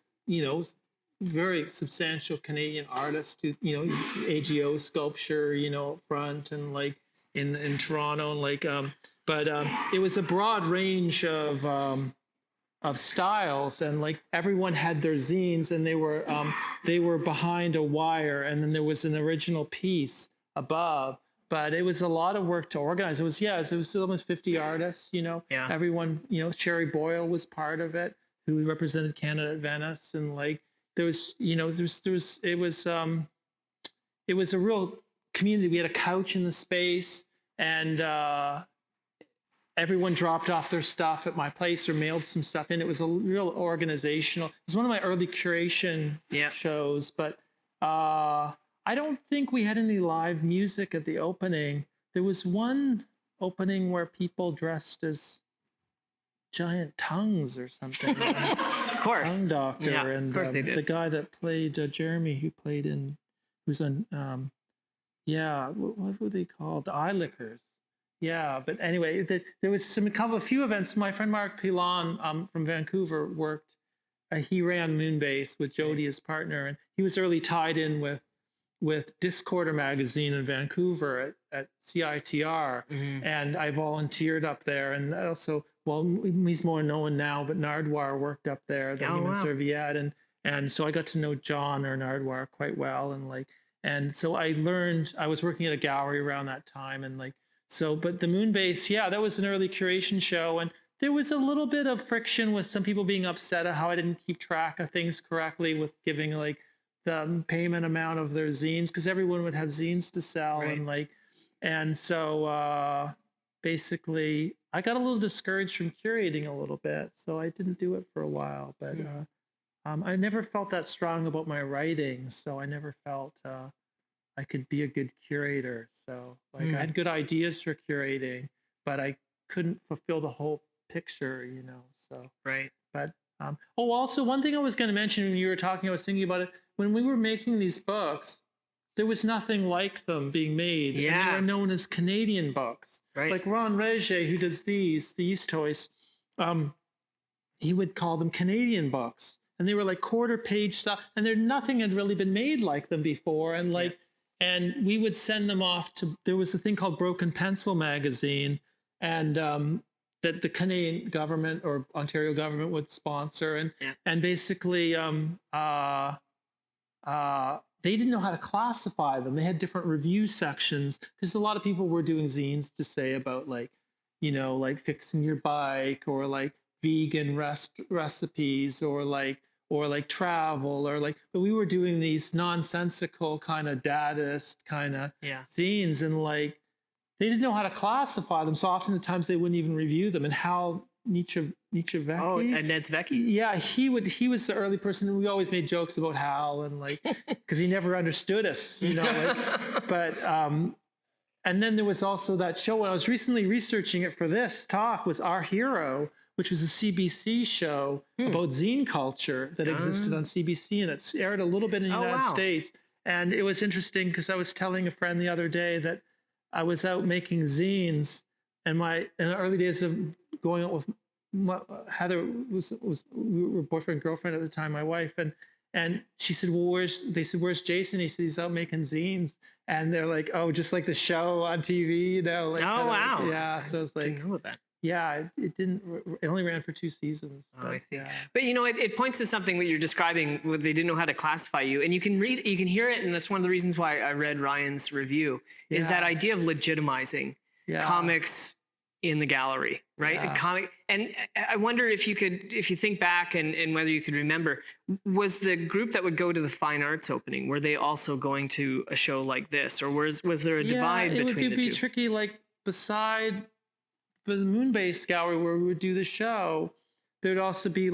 very substantial Canadian artist who he's AGO sculpture up front and like in Toronto, and like but it was a broad range of styles, and like everyone had their zines, and they were behind a wire, and then there was an original piece above. but it was a lot of work to organize. It was almost 50 artists, Yeah. everyone, Sherry Boyle was part of it, who represented Canada at Venice. And like, there was, it was a real community. We had a couch in the space, and everyone dropped off their stuff at my place or mailed some stuff in. It was a real organizational. It was one of my early curation shows, but I don't think we had any live music at the opening. There was one opening where people dressed as giant tongues or something. Of course. Tongue doctor. Yeah, and of course they did. the guy that played Jeremy, who's on, what were they called? The Eye Lickers. Yeah, but anyway, there was a few events. My friend Mark Pilon from Vancouver worked. He ran Moonbase with Jody, his partner, and he was early tied in with Discorder magazine in Vancouver at CITR, and I volunteered up there. And also, well, he's more known now, but Nardwar worked up there, the Human Serviette, and so I got to know John or Nardwar quite well, and so I learned. I was working at a gallery around that time, and but the Moonbase, that was an early curation show, and there was a little bit of friction with some people being upset at how I didn't keep track of things correctly with giving the payment amount of their zines, because everyone would have zines to sell. Right. And so basically I got a little discouraged from curating a little bit, so I didn't do it for a while. But I never felt that strong about my writing, so I never felt I could be a good curator. So I had good ideas for curating, but I couldn't fulfill the whole picture, so. Right. But also one thing I was going to mention when you were talking, I was thinking about it, when we were making these books, there was nothing like them being made. Yeah. And they were known as Canadian books. Right. Like Ron Reger, who does these toys, he would call them Canadian books. And they were like quarter page stuff, and nothing had really been made like them before. And and we would send them off to, there was a thing called Broken Pencil magazine, and that the Canadian government or Ontario government would sponsor, and basically they didn't know how to classify them. They had different review sections, because a lot of people were doing zines to say about fixing your bike, or vegan recipes, or travel, but we were doing these nonsensical kind of dadaist kind of zines, and they didn't know how to classify them. So oftentimes they wouldn't even review them. And Hal Nietzschevecki. Oh, and Nedzvecki. Yeah, he was the early person, and we always made jokes about Hal, and because he never understood us, but and then there was also that show when I was recently researching it for this talk, was Our Hero, which was a CBC show about zine culture that existed on CBC, and it's aired a little bit in the United States. And it was interesting, because I was telling a friend the other day that I was out making zines, and in the early days of going out with Heather we were boyfriend girlfriend at the time, my wife, and she said, well, where's Jason? He said, he's out making zines. And they're like, oh, just like the show on TV, wow. Yeah, so it's Didn't know that. Yeah, it only ran for 2 seasons. Oh, I see. Yeah. But it points to something that you're describing, where they didn't know how to classify you, and you can hear it, and that's one of the reasons why I read Ryan's review, is that idea of legitimizing comics in the gallery, right? Yeah. And I wonder if you think back and whether you could remember, was the group that would go to the fine arts opening, were they also going to a show like this, or was there a divide between the two? It would be tricky, beside the Moonbase gallery where we would do the show, there'd also be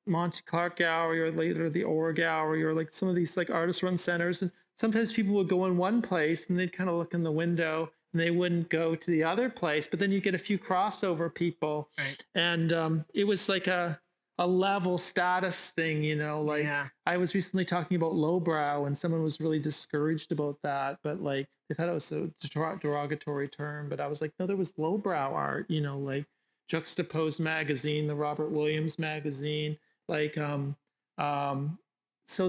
Monty Clark Gallery, or later the Aura Gallery, or some of these artist run centers. And sometimes people would go in one place and they'd kind of look in the window and they wouldn't go to the other place, but then you get a few crossover people. Right. And it was like a level status thing, I was recently talking about lowbrow, and someone was really discouraged about that, but they thought it was a derogatory term, but I was like, no, there was lowbrow art, Juxtaposed magazine, the Robert Williams magazine, so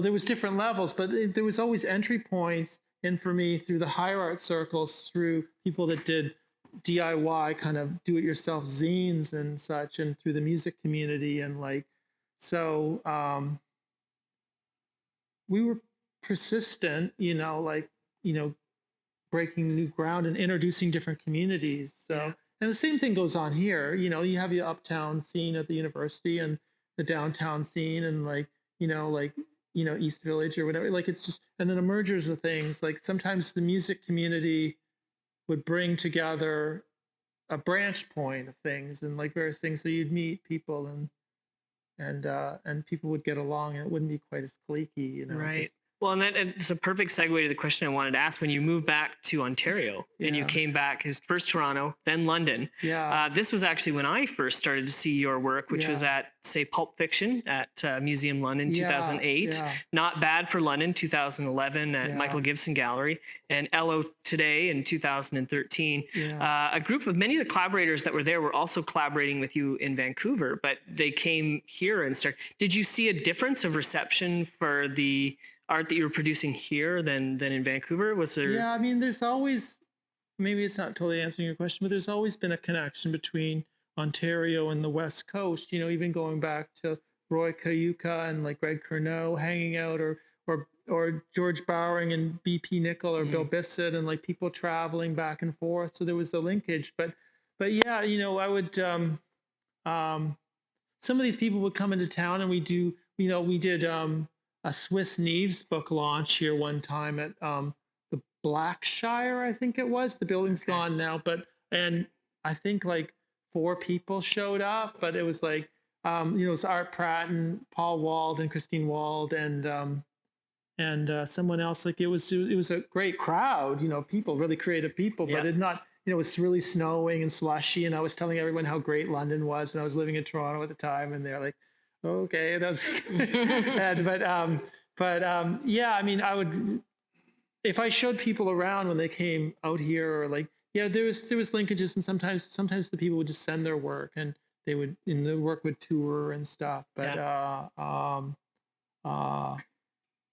there was different levels, but there was always entry points in for me through the higher art circles, through people that did DIY kind of do-it-yourself zines and such, and through the music community, and we were persistent, breaking new ground and introducing different communities. So, and the same thing goes on here. You know, you have the uptown scene at the university and the downtown scene and East Village or whatever. Like it's just, and then the mergers of things. Like sometimes the music community would bring together a branch point of things and like various things. So you'd meet people and people would get along and it wouldn't be quite as cliquey, you know. Right. Well, and it's a perfect segue to the question I wanted to ask. When you moved back to Ontario and you came back, first Toronto, then London. Yeah. This was actually when I first started to see your work, which was at, say, Pulp Fiction at Museum London, 2008. Yeah. Not Bad for London, 2011 at Michael Gibson Gallery. And Ello Today in 2013. A group of many of the collaborators that were there were also collaborating with you in Vancouver, but they came here and started. Did you see a difference of reception for the art that you were producing here than in Vancouver? Was there? Yeah, I mean, there's always, maybe it's not totally answering your question, but there's always been a connection between Ontario and the West Coast, you know, even going back to Roy Kayuka and like Greg Curneau hanging out or George Bowering and BP Nickel or Bill Bissett and like people traveling back and forth. So there was a linkage, but yeah, you know, I would, some of these people would come into town and we did, a Swiss Neves book launch here one time at the Blackshire, I think it was. The building's gone now, and I think like 4 people showed up, but it was like, it was Art Pratt and Paul Wald and Christine Wald and someone else. Like it was a great crowd, you know, people, really creative people, but it not, you know, it was really snowing and slushy, and I was telling everyone how great London was, and I was living in Toronto at the time, and they're like, okay, that's yeah, I mean, I would, if I showed people around when they came out here, or like, yeah, there was linkages, and sometimes the people would just send their work and they would, and the work would tour and stuff. But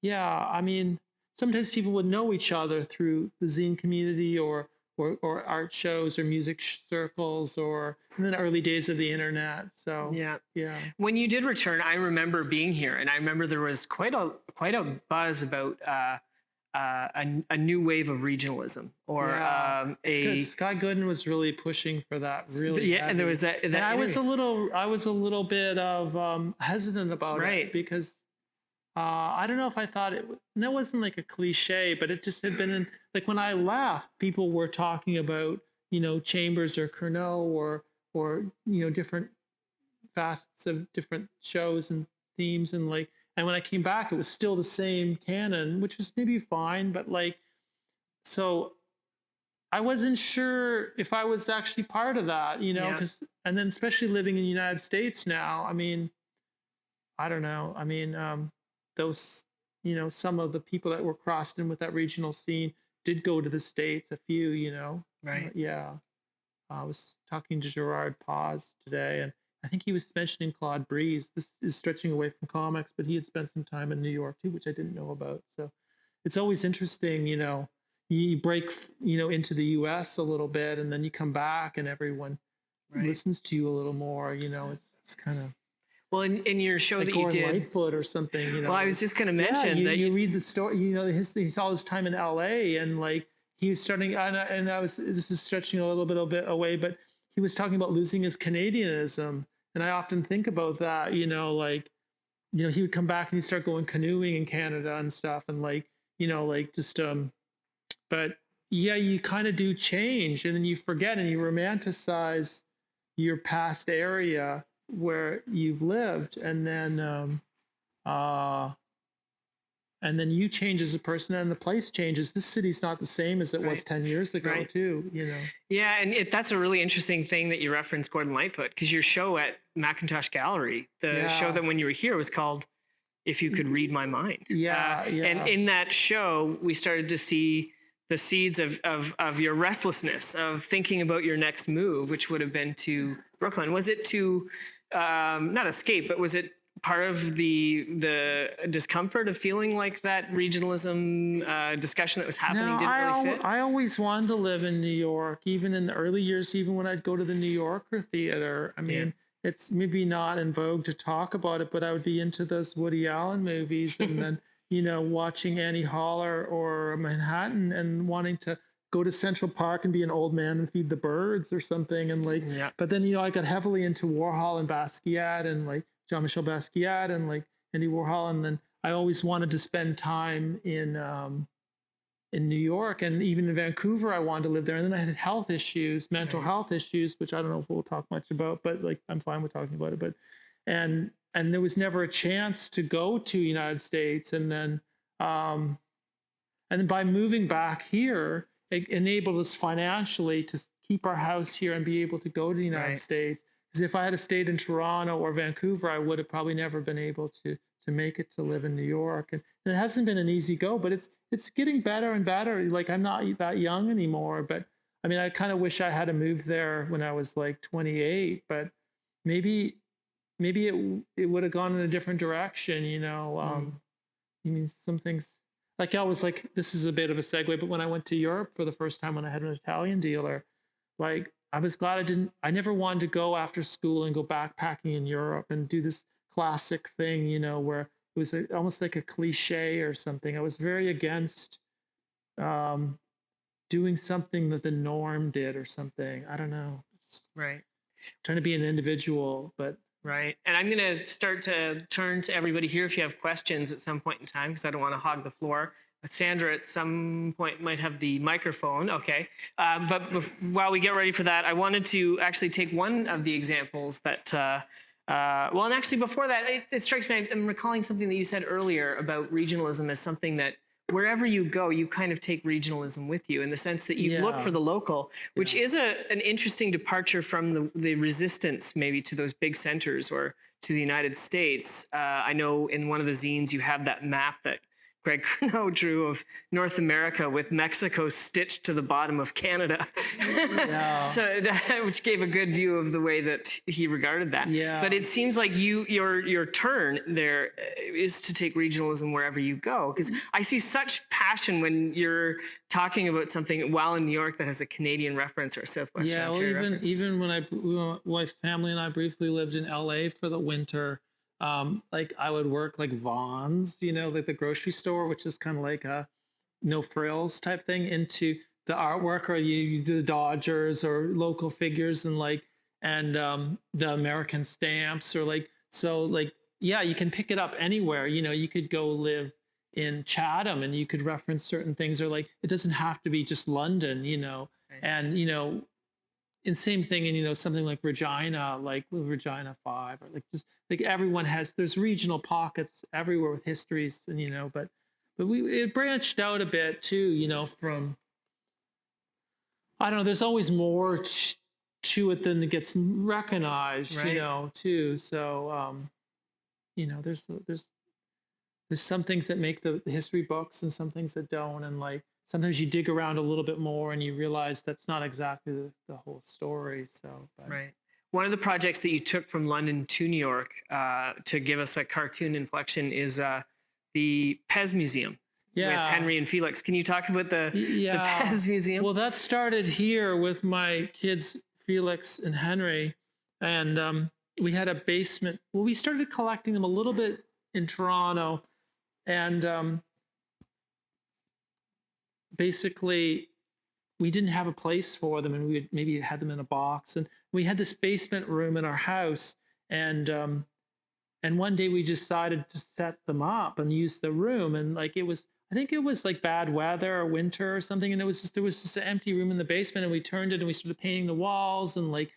yeah, I mean, sometimes people would know each other through the zine community or art shows or music circles or in the early days of the internet. So yeah. When you did return, I remember being here, and I remember there was quite a buzz about a new wave of regionalism, or Sky Gooden was really pushing for that. Really, yeah, heavy. And there was that. And I was a little bit of hesitant about it because. I don't know if I thought it, and that wasn't like a cliche, but it just had been like when I left, people were talking about, you know, Chambers or Curneau or, you know, different facets of different shows and themes. And like, and when I came back, it was still the same canon, which was maybe fine, but like, so I wasn't sure if I was actually part of that, you know, and then especially living in the United States now, I mean, I don't know. I mean, those, you know, some of the people that were crossed in with that regional scene did go to the States, a few, you know. Right. I was talking to Gerard Paz today, and I think he was mentioning Claude Breeze. This is stretching away from comics, but he had spent some time in New York too, which I didn't know about. So it's always interesting, you know, you break, you know, into the US a little bit, and then you come back and everyone listens to you a little more, you know. It's kind of. Well, in your show like that you did, Lightfoot or something, you know. Well, I was just going to mention that you read the story. You know, he saw his time in L.A. and like he was starting, and I was. This is stretching a little bit away, but he was talking about losing his Canadianism, and I often think about that. You know, like, you know, he would come back and he'd start going canoeing in Canada and stuff, and like, you know, like just but yeah, you kind of do change, and then you forget and you romanticize your past area where you've lived, and then you change as a person and the place changes. This city's not the same as it was 10 years ago too, you know. Yeah, and that's a really interesting thing that you referenced Gordon Lightfoot, because your show at Macintosh Gallery, the show that when you were here was called If You Could Read My Mind. And in that show, we started to see the seeds of your restlessness, of thinking about your next move, which would have been to Brooklyn. Was it to not escape, but was it part of the discomfort of feeling like that regionalism discussion that was happening didn't really fit? I always wanted to live in New York, even in the early years, even when I'd go to the New Yorker theater. I mean, it's maybe not in vogue to talk about it, but I would be into those Woody Allen movies and then, you know, watching Annie Hall or Manhattan and wanting to go to Central Park and be an old man and feed the birds or something. And like, but then, I got heavily into Warhol and Basquiat and like Jean-Michel Basquiat and like Andy Warhol. And then I always wanted to spend time in New York, and even in Vancouver, I wanted to live there. And then I had health issues, mental health issues, which I don't know if we'll talk much about, but like, I'm fine with talking about it. But, and there was never a chance to go to United States. And then by moving back here, it enabled us financially to keep our house here and be able to go to the United States. Because if I had stayed in Toronto or Vancouver, I would have probably never been able to make it to live in New York. And it hasn't been an easy go, but it's getting better and better. Like, I'm not that young anymore, but I mean, I kind of wish I had moved there when I was like 28, but maybe it would have gone in a different direction, I mean, some things, like I was like, this is a bit of a segue, but when I went to Europe for the first time, when I had an Italian dealer, like, I was glad I never wanted to go after school and go backpacking in Europe and do this classic thing, where it was almost like a cliche or something. I was very against doing something that the norm did or something. I don't know. Trying to be an individual, but. Right. And I'm going to start to turn to everybody here if you have questions at some point in time, because I don't want to hog the floor. But Sandra at some point might have the microphone. Okay. But while we get ready for that, I wanted to actually take one of the examples that, well, and actually before that, it strikes me, I'm recalling something that you said earlier about regionalism as something that wherever you go, you kind of take regionalism with you in the sense that you look for the local, which is an interesting departure from the resistance maybe to those big centers or to the United States. I know in one of the zines you have that map that Greg Curnow drew of North America with Mexico stitched to the bottom of Canada. So, which gave a good view of the way that he regarded that. But it seems like your turn there is to take regionalism wherever you go. Because I see such passion when you're talking about something while in New York that has a Canadian reference or a Southwestern Ontario reference. Even when my family and I briefly lived in LA for the winter, like I would work like Vaughn's, like the grocery store, which is kind of like a no frills type thing, into the artwork, or you do the Dodgers or local figures and the American stamps, or you can pick it up anywhere. You could go live in Chatham and you could reference certain things, or like, it doesn't have to be just London, and, and same thing in, something like Regina, like with Regina 5, or like just like everyone there's regional pockets everywhere with histories, and, but it branched out a bit too, from, I don't know, there's always more to it than it gets recognized, too. So, there's some things that make the history books and some things that don't. And like, sometimes you dig around a little bit more and you realize that's not exactly the whole story. So, Right. One of the projects that you took from London to New York to give us a cartoon inflection is the Pez Museum with Henry and Felix. Can you talk about the Pez Museum? Well, that started here with my kids, Felix and Henry. And we had a basement. Well, we started collecting them a little bit in Toronto. And basically, we didn't have a place for them, and we would maybe had them in a box. And we had this basement room in our house, and one day we decided to set them up and use the room. And like, I think it was like bad weather or winter or something, and there was just an empty room in the basement, and we turned it and we started painting the walls and like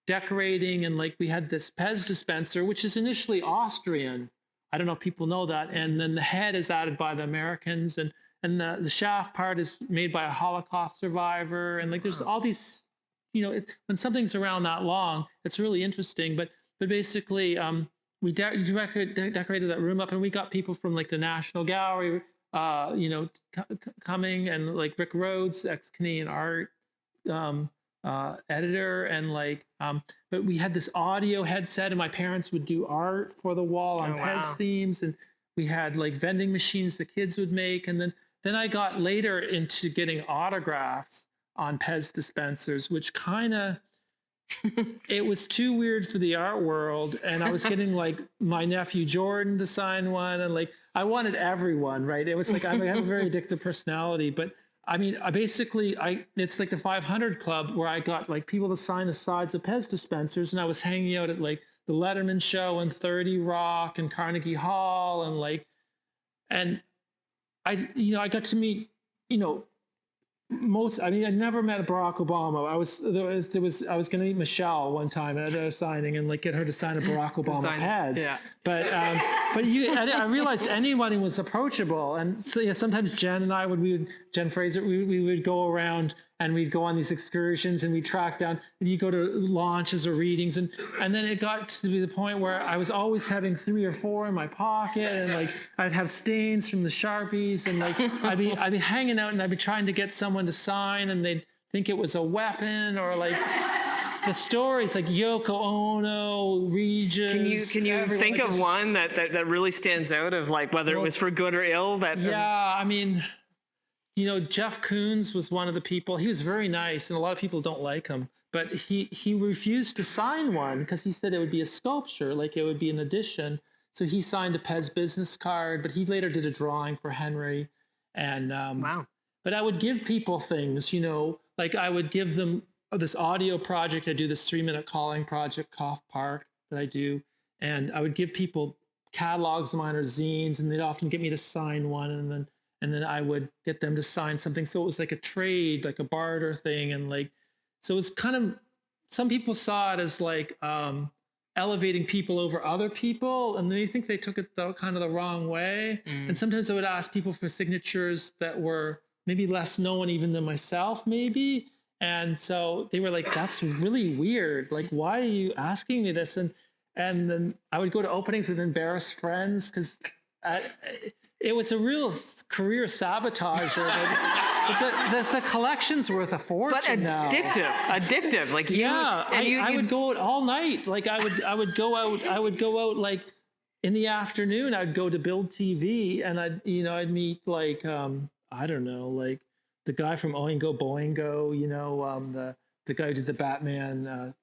decorating, and like we had this Pez dispenser, which is initially Austrian. I don't know if people know that, and then the head is added by the Americans, and the shaft part is made by a Holocaust survivor. And like, there's all these, when something's around that long, it's really interesting. But basically, we decorated that room up, and we got people from like the National Gallery, coming, and like Rick Rhodes, ex-Canadian art editor, and like, but we had this audio headset, and my parents would do art for the wall on Pez themes, and we had like vending machines the kids would make. And then I got later into getting autographs on Pez dispensers, which kind of, it was too weird for the art world. And I was getting like my nephew Jordan to sign one, and like I wanted everyone, right? It was like, I have a very addictive personality, but I mean, it's like the 500 Club where I got like people to sign the sides of Pez dispensers, and I was hanging out at like the Letterman Show and 30 Rock and Carnegie Hall, and I got to meet, I never met Barack Obama. I was going to meet Michelle one time at a signing and like get her to sign a Barack Obama Pez. Yeah. But I realized anyone was approachable, and so sometimes Jen Fraser, we would go around and we'd go on these excursions and we'd track down, and you go to launches or readings, and then it got to be the point where I was always having 3 or 4 in my pocket, and like I'd have stains from the Sharpies, and like I'd be hanging out and I'd be trying to get someone to sign, and they'd think it was a weapon, or like the stories like Yoko Ono, Regis. Can you think of one that really stands out of like whether it was for good or ill? I mean, Jeff Koons was one of the people. He was very nice, and a lot of people don't like him, but he refused to sign one because he said it would be a sculpture, like it would be an addition. So he signed a Pez business card, but he later did a drawing for Henry. And wow. But I would give people things, like I would give them this audio project. I do this 3-minute calling project, Cough Park, that I do. And I would give people catalogs of mine or zines, and they'd often get me to sign one. And then I would get them to sign something. So it was like a trade, like a barter thing. And like, so it's kind of, some people saw it as like elevating people over other people. And they think they took it kind of the wrong way. And sometimes I would ask people for signatures that were maybe less known even than myself, maybe. And so they were like, that's really weird. Like, why are you asking me this? And then I would go to openings with embarrassed friends because it was a real career sabotager. The collection's worth a fortune now. But addictive. Like I would go out all night. Like I would go out like in the afternoon. I'd go to Build TV, and I'd meet like I don't know, like the guy from Oingo Boingo, the guy who did the Batman,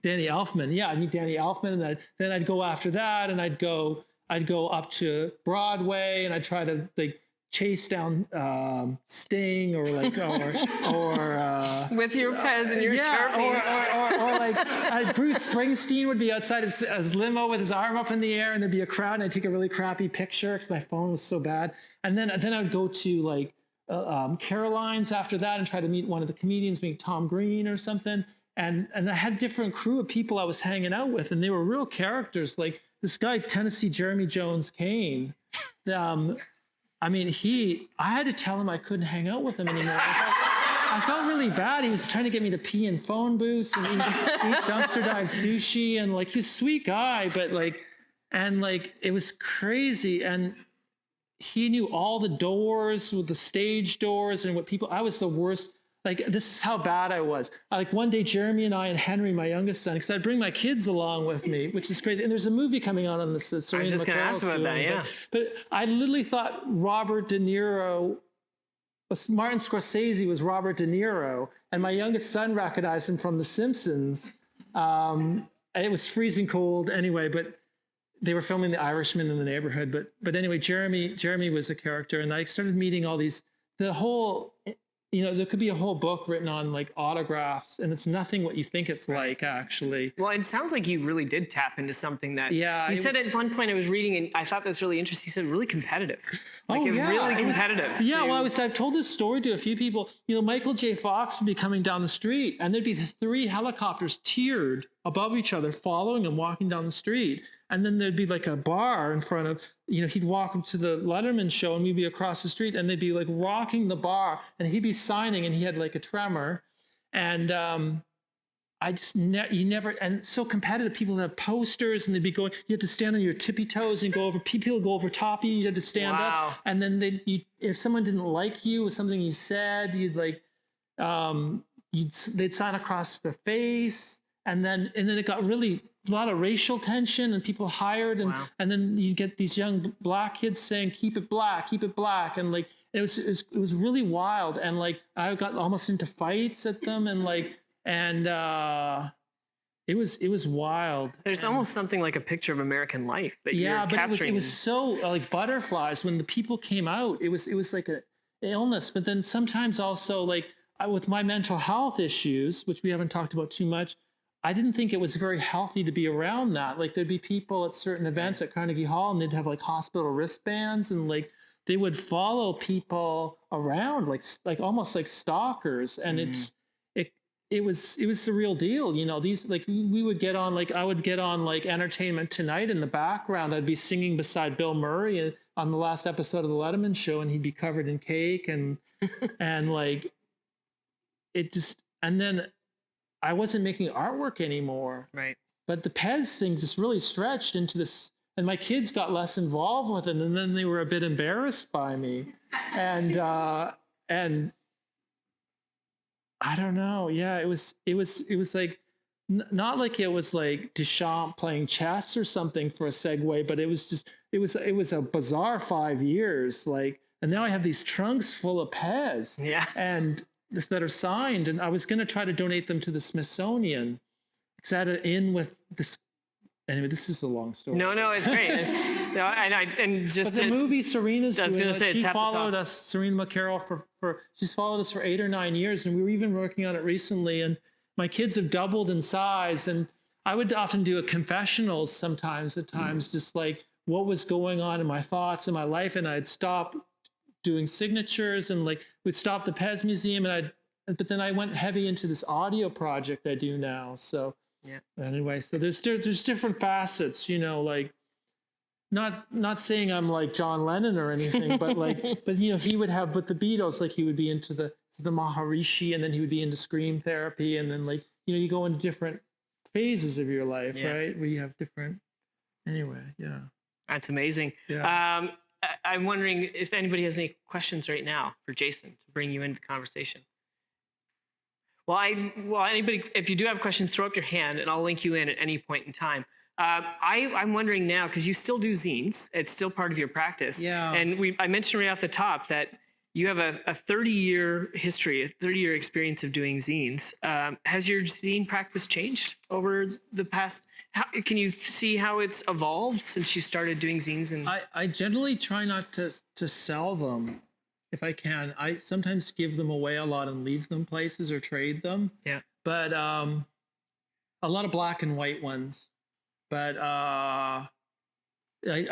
Danny Elfman. Yeah, I'd meet Danny Elfman, and then I'd go after that, and I'd go up to Broadway, and I'd try to like chase down Sting or like or with your Pez and your Sharpies. Or like Bruce Springsteen would be outside his limo with his arm up in the air, and there'd be a crowd, and I'd take a really crappy picture because my phone was so bad. And then I'd go to like Caroline's after that and try to meet one of the comedians, meet Tom Green or something. And I had a different crew of people I was hanging out with, and they were real characters. Like this guy, Tennessee Jeremy Jones Kane. I mean, I had to tell him I couldn't hang out with him anymore. I felt really bad. He was trying to get me to pee in phone booths and eat dumpster dive sushi, and like, he's a sweet guy, but like, and like, it was crazy. And he knew all the doors with the stage doors and I was the worst. Like, this is how bad I was. Like one day, Jeremy and I and Henry, my youngest son, because I'd bring my kids along with me, which is crazy. And there's a movie coming out on this. I was just going to ask about that, yeah. But I literally thought Robert De Niro, Martin Scorsese was Robert De Niro, and my youngest son recognized him from The Simpsons. It was freezing cold anyway, but they were filming The Irishman in the neighborhood. But anyway, Jeremy was a character, and I started meeting all these, the whole, there could be a whole book written on like autographs, and it's nothing what you think it's like, actually. Well, it sounds like you really did tap into something that you said at one point I was reading, and I thought that was really interesting. You said really competitive. Really competitive. I've told this story to a few people. Michael J. Fox would be coming down the street, and there'd be 3 helicopters tiered above each other, following him, walking down the street. And then there'd be like a bar in front of, he'd walk up to the Letterman show, and we'd be across the street, and they'd be like rocking the bar, and he'd be signing, and he had like a tremor. And I just, you never, and so competitive. People have posters, and they'd be going, you had to stand on your tippy toes and go over, people would go over top of you, you had to stand up. And then if someone didn't like you with something you said, you'd like, they'd sign across the face. And then it got really a lot of racial tension, and people hired, and then you get these young black kids saying, keep it black, and like it was really wild. And like I got almost into fights at them, and like it was wild. There's almost something like a picture of American life that Yeah, you're but capturing. it was so like butterflies when the people came out. It was like a illness, but then sometimes also like with my mental health issues, which we haven't talked about too much, I didn't think it was very healthy to be around that. Like there'd be people at certain events at Carnegie Hall, and they'd have like hospital wristbands, and like they would follow people around like almost like stalkers, and it was the real deal. You know, these like we would get on like I would get on like Entertainment Tonight in the background. I'd be singing beside Bill Murray on the last episode of the Letterman show, and he'd be covered in cake and and like it just, and then I wasn't making artwork anymore. Right. But the Pez thing just really stretched into this, and my kids got less involved with it, and then they were a bit embarrassed by me, and I don't know. Yeah, it was like not like it was like Duchamp playing chess or something for a segue, but it was just it was a bizarre 5 years. Like, and now I have these trunks full of Pez, Yeah. and that are signed, and I was going to try to donate them to the Smithsonian because I had it in with this. Anyway, this is a long story. No, it's great. And just But the movie Serena's I was doing, gonna like, say, she tap us followed off. us, Serena McCarroll, for she's followed us for 8 or 9 years, and we were even working on it recently. And my kids have doubled in size, and I would often do a confessionals sometimes, at times, just like what was going on in my thoughts in my life, and I'd stop doing signatures, and like we'd stop the Pez Museum, and but then I went heavy into this audio project I do now. So. Yeah. Anyway, so there's different facets, you know, like not saying I'm like John Lennon or anything, but like, but you know, he would have with the Beatles, like he would be into the Maharishi, and then he would be into scream therapy, and then like, you know, you go into different phases of your life, right? Where you have different. Anyway, yeah. That's amazing. Yeah. I'm wondering if anybody has any questions right now for Jason to bring you into the conversation. Well, anybody, if you do have questions, throw up your hand and I'll link you in at any point in time. I'm wondering now, because you still do zines, it's still part of your practice. Yeah. And I mentioned right off the top that you have a 30-year history, a 30-year experience of doing zines. Has your zine practice changed over the past? Can you see how it's evolved since you started doing zines? And I generally try not to sell them. If I can, I sometimes give them away a lot and leave them places or trade them. Yeah. But a lot of black and white ones. But I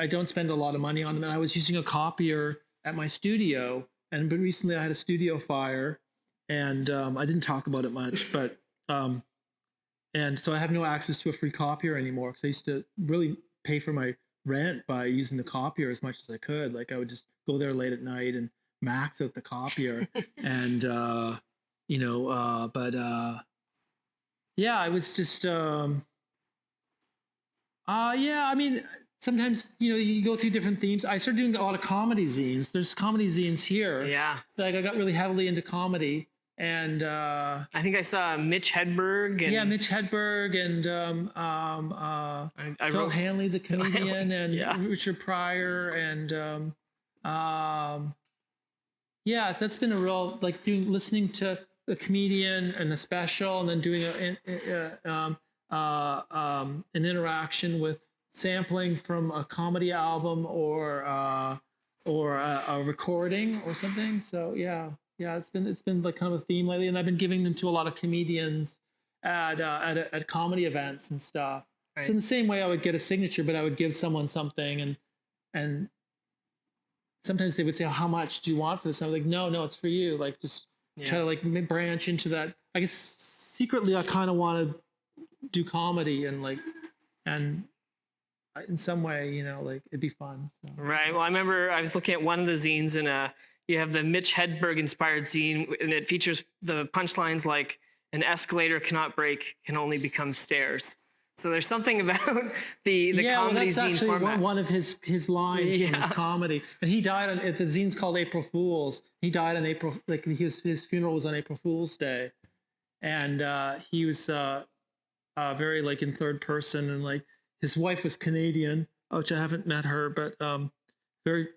don't spend a lot of money on them. And I was using a copier at my studio, but recently I had a studio fire, and I didn't talk about it much. But and so I have no access to a free copier anymore, because I used to really pay for my rent by using the copier as much as I could. Like I would just go there late at night and max out the copier, and you know, but yeah, I was just yeah, I mean, sometimes, you know, you go through different themes. I started doing a lot of comedy zines. There's comedy zines here. yeah, Like I got really heavily into comedy, and I think I saw Mitch Hedberg. And yeah, Mitch Hedberg, and I Phil wrote- Hanley, the comedian, and Yeah. Richard Pryor, and yeah, that's been a real, like, listening to a comedian and a special, and then doing an interaction with sampling from a comedy album or a recording or something. So yeah, it's been like kind of a theme lately, and I've been giving them to a lot of comedians at comedy events and stuff. Right. So in the same way, I would get a signature, but I would give someone something, and sometimes they would say, "How much do you want for this?" I'm like, "No, it's for you." Like, just try to like branch into that. I guess secretly, I kind of want to do comedy, and in some way, you know, like it'd be fun. So. Right. Well, I remember I was looking at one of the zines, and you have the Mitch Hedberg inspired zine, and it features the punchlines like, "An escalator cannot break, can only become stairs." So there's something about the comedy that's zine actually format. one of his lines from his comedy. And he died on the zine's called April Fools. He died on April, like his funeral was on April Fool's Day, and he was very like in third person, and like his wife was Canadian, which I haven't met her, but very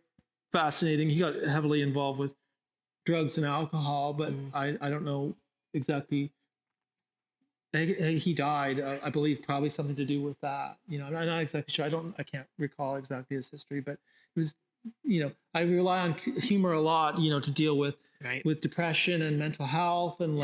fascinating. He got heavily involved with drugs and alcohol, but I don't know exactly he died. I believe probably something to do with that. I'm not exactly sure. I can't recall exactly his history, but it was. I rely on humor a lot. To deal with Right. depression and mental health, and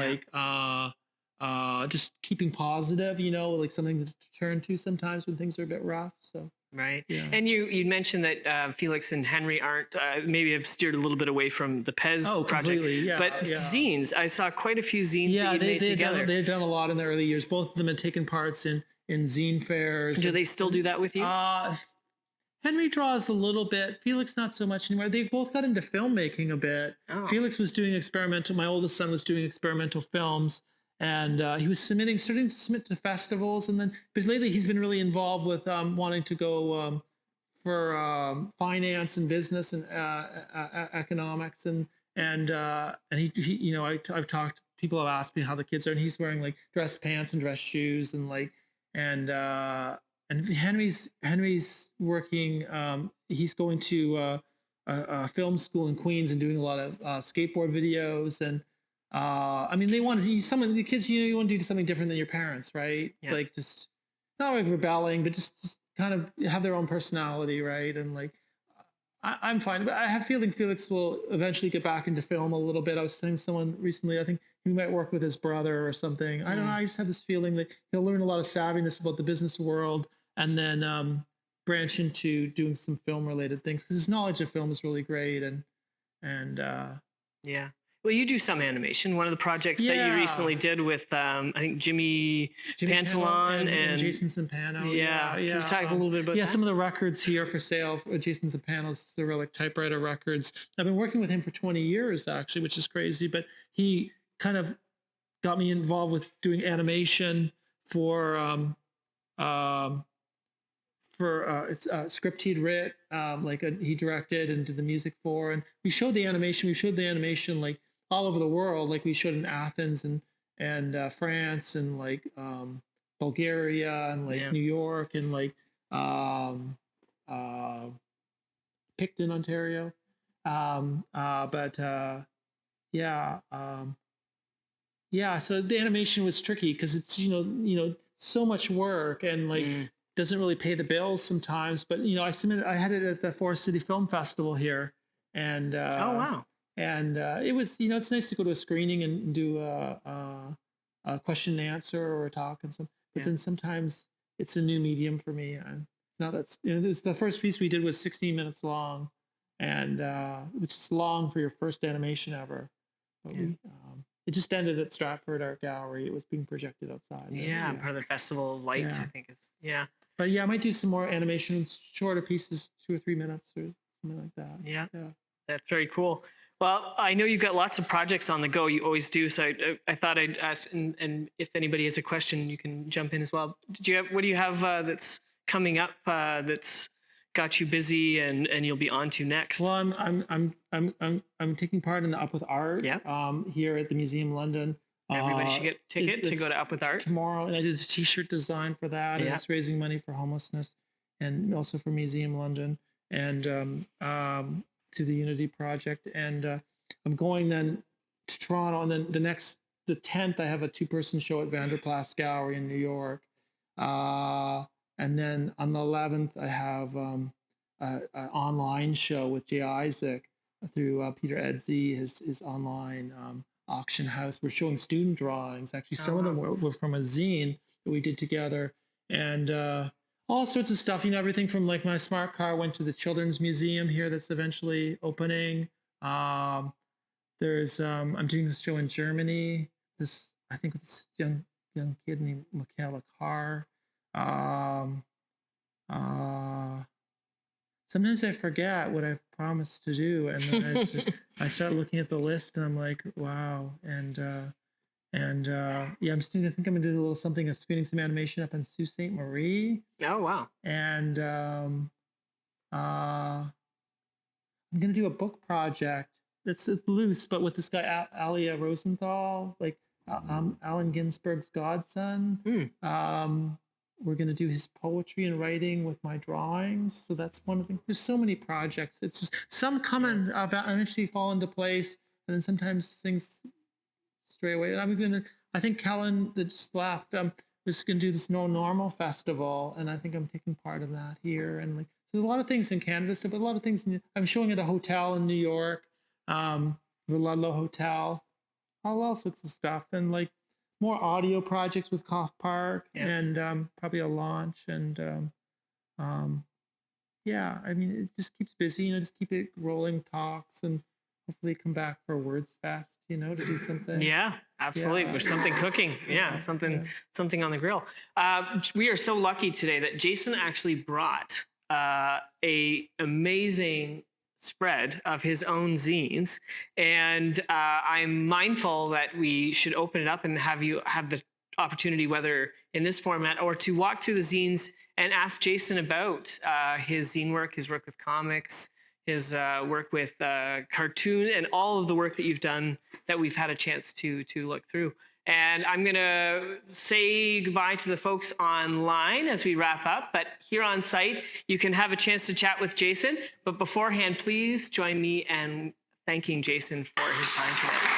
just keeping positive. Like something to turn to sometimes when things are a bit rough. So. Right. Yeah. And you mentioned that Felix and Henry aren't maybe have steered a little bit away from the Pez project. Completely. Yeah. But zines, I saw quite a few zines that you made together. They've done a lot in the early years. Both of them had taken parts in zine fairs. Do they still do that with you? Henry draws a little bit. Felix not so much anymore. They both got into filmmaking a bit. Oh. Felix was doing experimental. My oldest son was doing experimental films, and he was starting to submit to festivals. But lately he's been really involved with wanting to go for finance and business and economics, and he I've talked. People have asked me how the kids are, and he's wearing like dress pants and dress shoes, and Henry's working. He's going to a film school in Queens and doing a lot of skateboard videos. And they want to do the kids. You want to do something different than your parents, right? Yeah. Like just not like rebelling, but just kind of have their own personality, right? And I'm fine, but I have a feeling Felix will eventually get back into film a little bit. I was telling someone recently, I think he might work with his brother or something. I don't know. I just have this feeling that he'll learn a lot of savviness about the business world and then branch into doing some film related things because his knowledge of film is really great. Yeah. Well, you do some animation. One of the projects that you recently did with, I think, Jimmy Pantalon and Jason Zampano. Yeah. Can you talk a little bit about that? Yeah, some of the records here for sale, Jason Zampano's Cyrillic typewriter records. I've been working with him for 20 years, actually, which is crazy. But he kind of got me involved with doing animation for it's a script he'd writ, he directed and did the music for, and we showed the animation like all over the world, like we showed in Athens and France and Bulgaria and New York and Picton, Ontario, so the animation was tricky because it's so much work and doesn't really pay the bills sometimes, but I had it at the Forest City Film Festival here, and oh wow, and it was it's nice to go to a screening and do a question and answer or a talk and some, but then sometimes it's a new medium for me. And now that's the first piece we did was 16 minutes long, and which is long for your first animation ever. But it just ended at Stratford Art Gallery. It was being projected outside. Part of the Festival of Lights, I think it's But I might do some more animations, shorter pieces, 2 or 3 minutes or something like that. Yeah. That's very cool. Well, I know you've got lots of projects on the go. You always do. So I thought I'd ask, and if anybody has a question, you can jump in as well. What do you have that's coming up that's got you busy and you'll be on to next? Well, I'm taking part in the Up with Art here at the Museum London. Everybody should get a ticket to go to Up with Art tomorrow, and I did a T-shirt design for that, and it's raising money for homelessness, and also for Museum London, and to the Unity Project. And I'm going then to Toronto, and then the 10th, I have a 2-person show at Vanderplas Gallery in New York, and then on the 11th, I have an online show with Jay Isaac through Peter Edzey, his online auction house. We're showing student drawings. Actually, some of them were from a zine that we did together, and all sorts of stuff. Everything from my smart car went to the Children's Museum here that's eventually opening. There's I'm doing this show in Germany. This young kid named Michaela Carr. Sometimes I forget what I've promised to do, and then I start looking at the list, and I'm like, wow. And I'm still. I think I'm gonna do a little something. I'm screening some animation up in Sault Ste. Marie. Oh wow! And I'm gonna do a book project that's loose, but with this guy Alia Rosenthal, Allen Ginsberg's godson. We're going to do his poetry and writing with my drawings. So that's one of the things. There's so many projects. It's just some come and eventually fall into place. And then sometimes things stray away. I think Kellen that just left was going to do this No Normal Festival, and I think I'm taking part in that here. And like, there's a lot of things in Canada, but a lot of things. I'm showing at a hotel in New York, the Ludlow Hotel, all sorts of stuff, and like more audio projects with Cough Park, and probably a launch, and yeah, I mean, it just keeps busy, just keep it rolling talks, and hopefully come back for Words Fest, to do something. Yeah, absolutely. Yeah. There's something cooking. Yeah, something on the grill. We are so lucky today that Jason actually brought a amazing spread of his own zines, and I'm mindful that we should open it up and have you have the opportunity, whether in this format or to walk through the zines and ask Jason about his zine work, his work with comics, his work with cartoon, and all of the work that you've done that we've had a chance to look through. And I'm going to say goodbye to the folks online as we wrap up. But here on site, you can have a chance to chat with Jason. But beforehand, please join me in thanking Jason for his time today.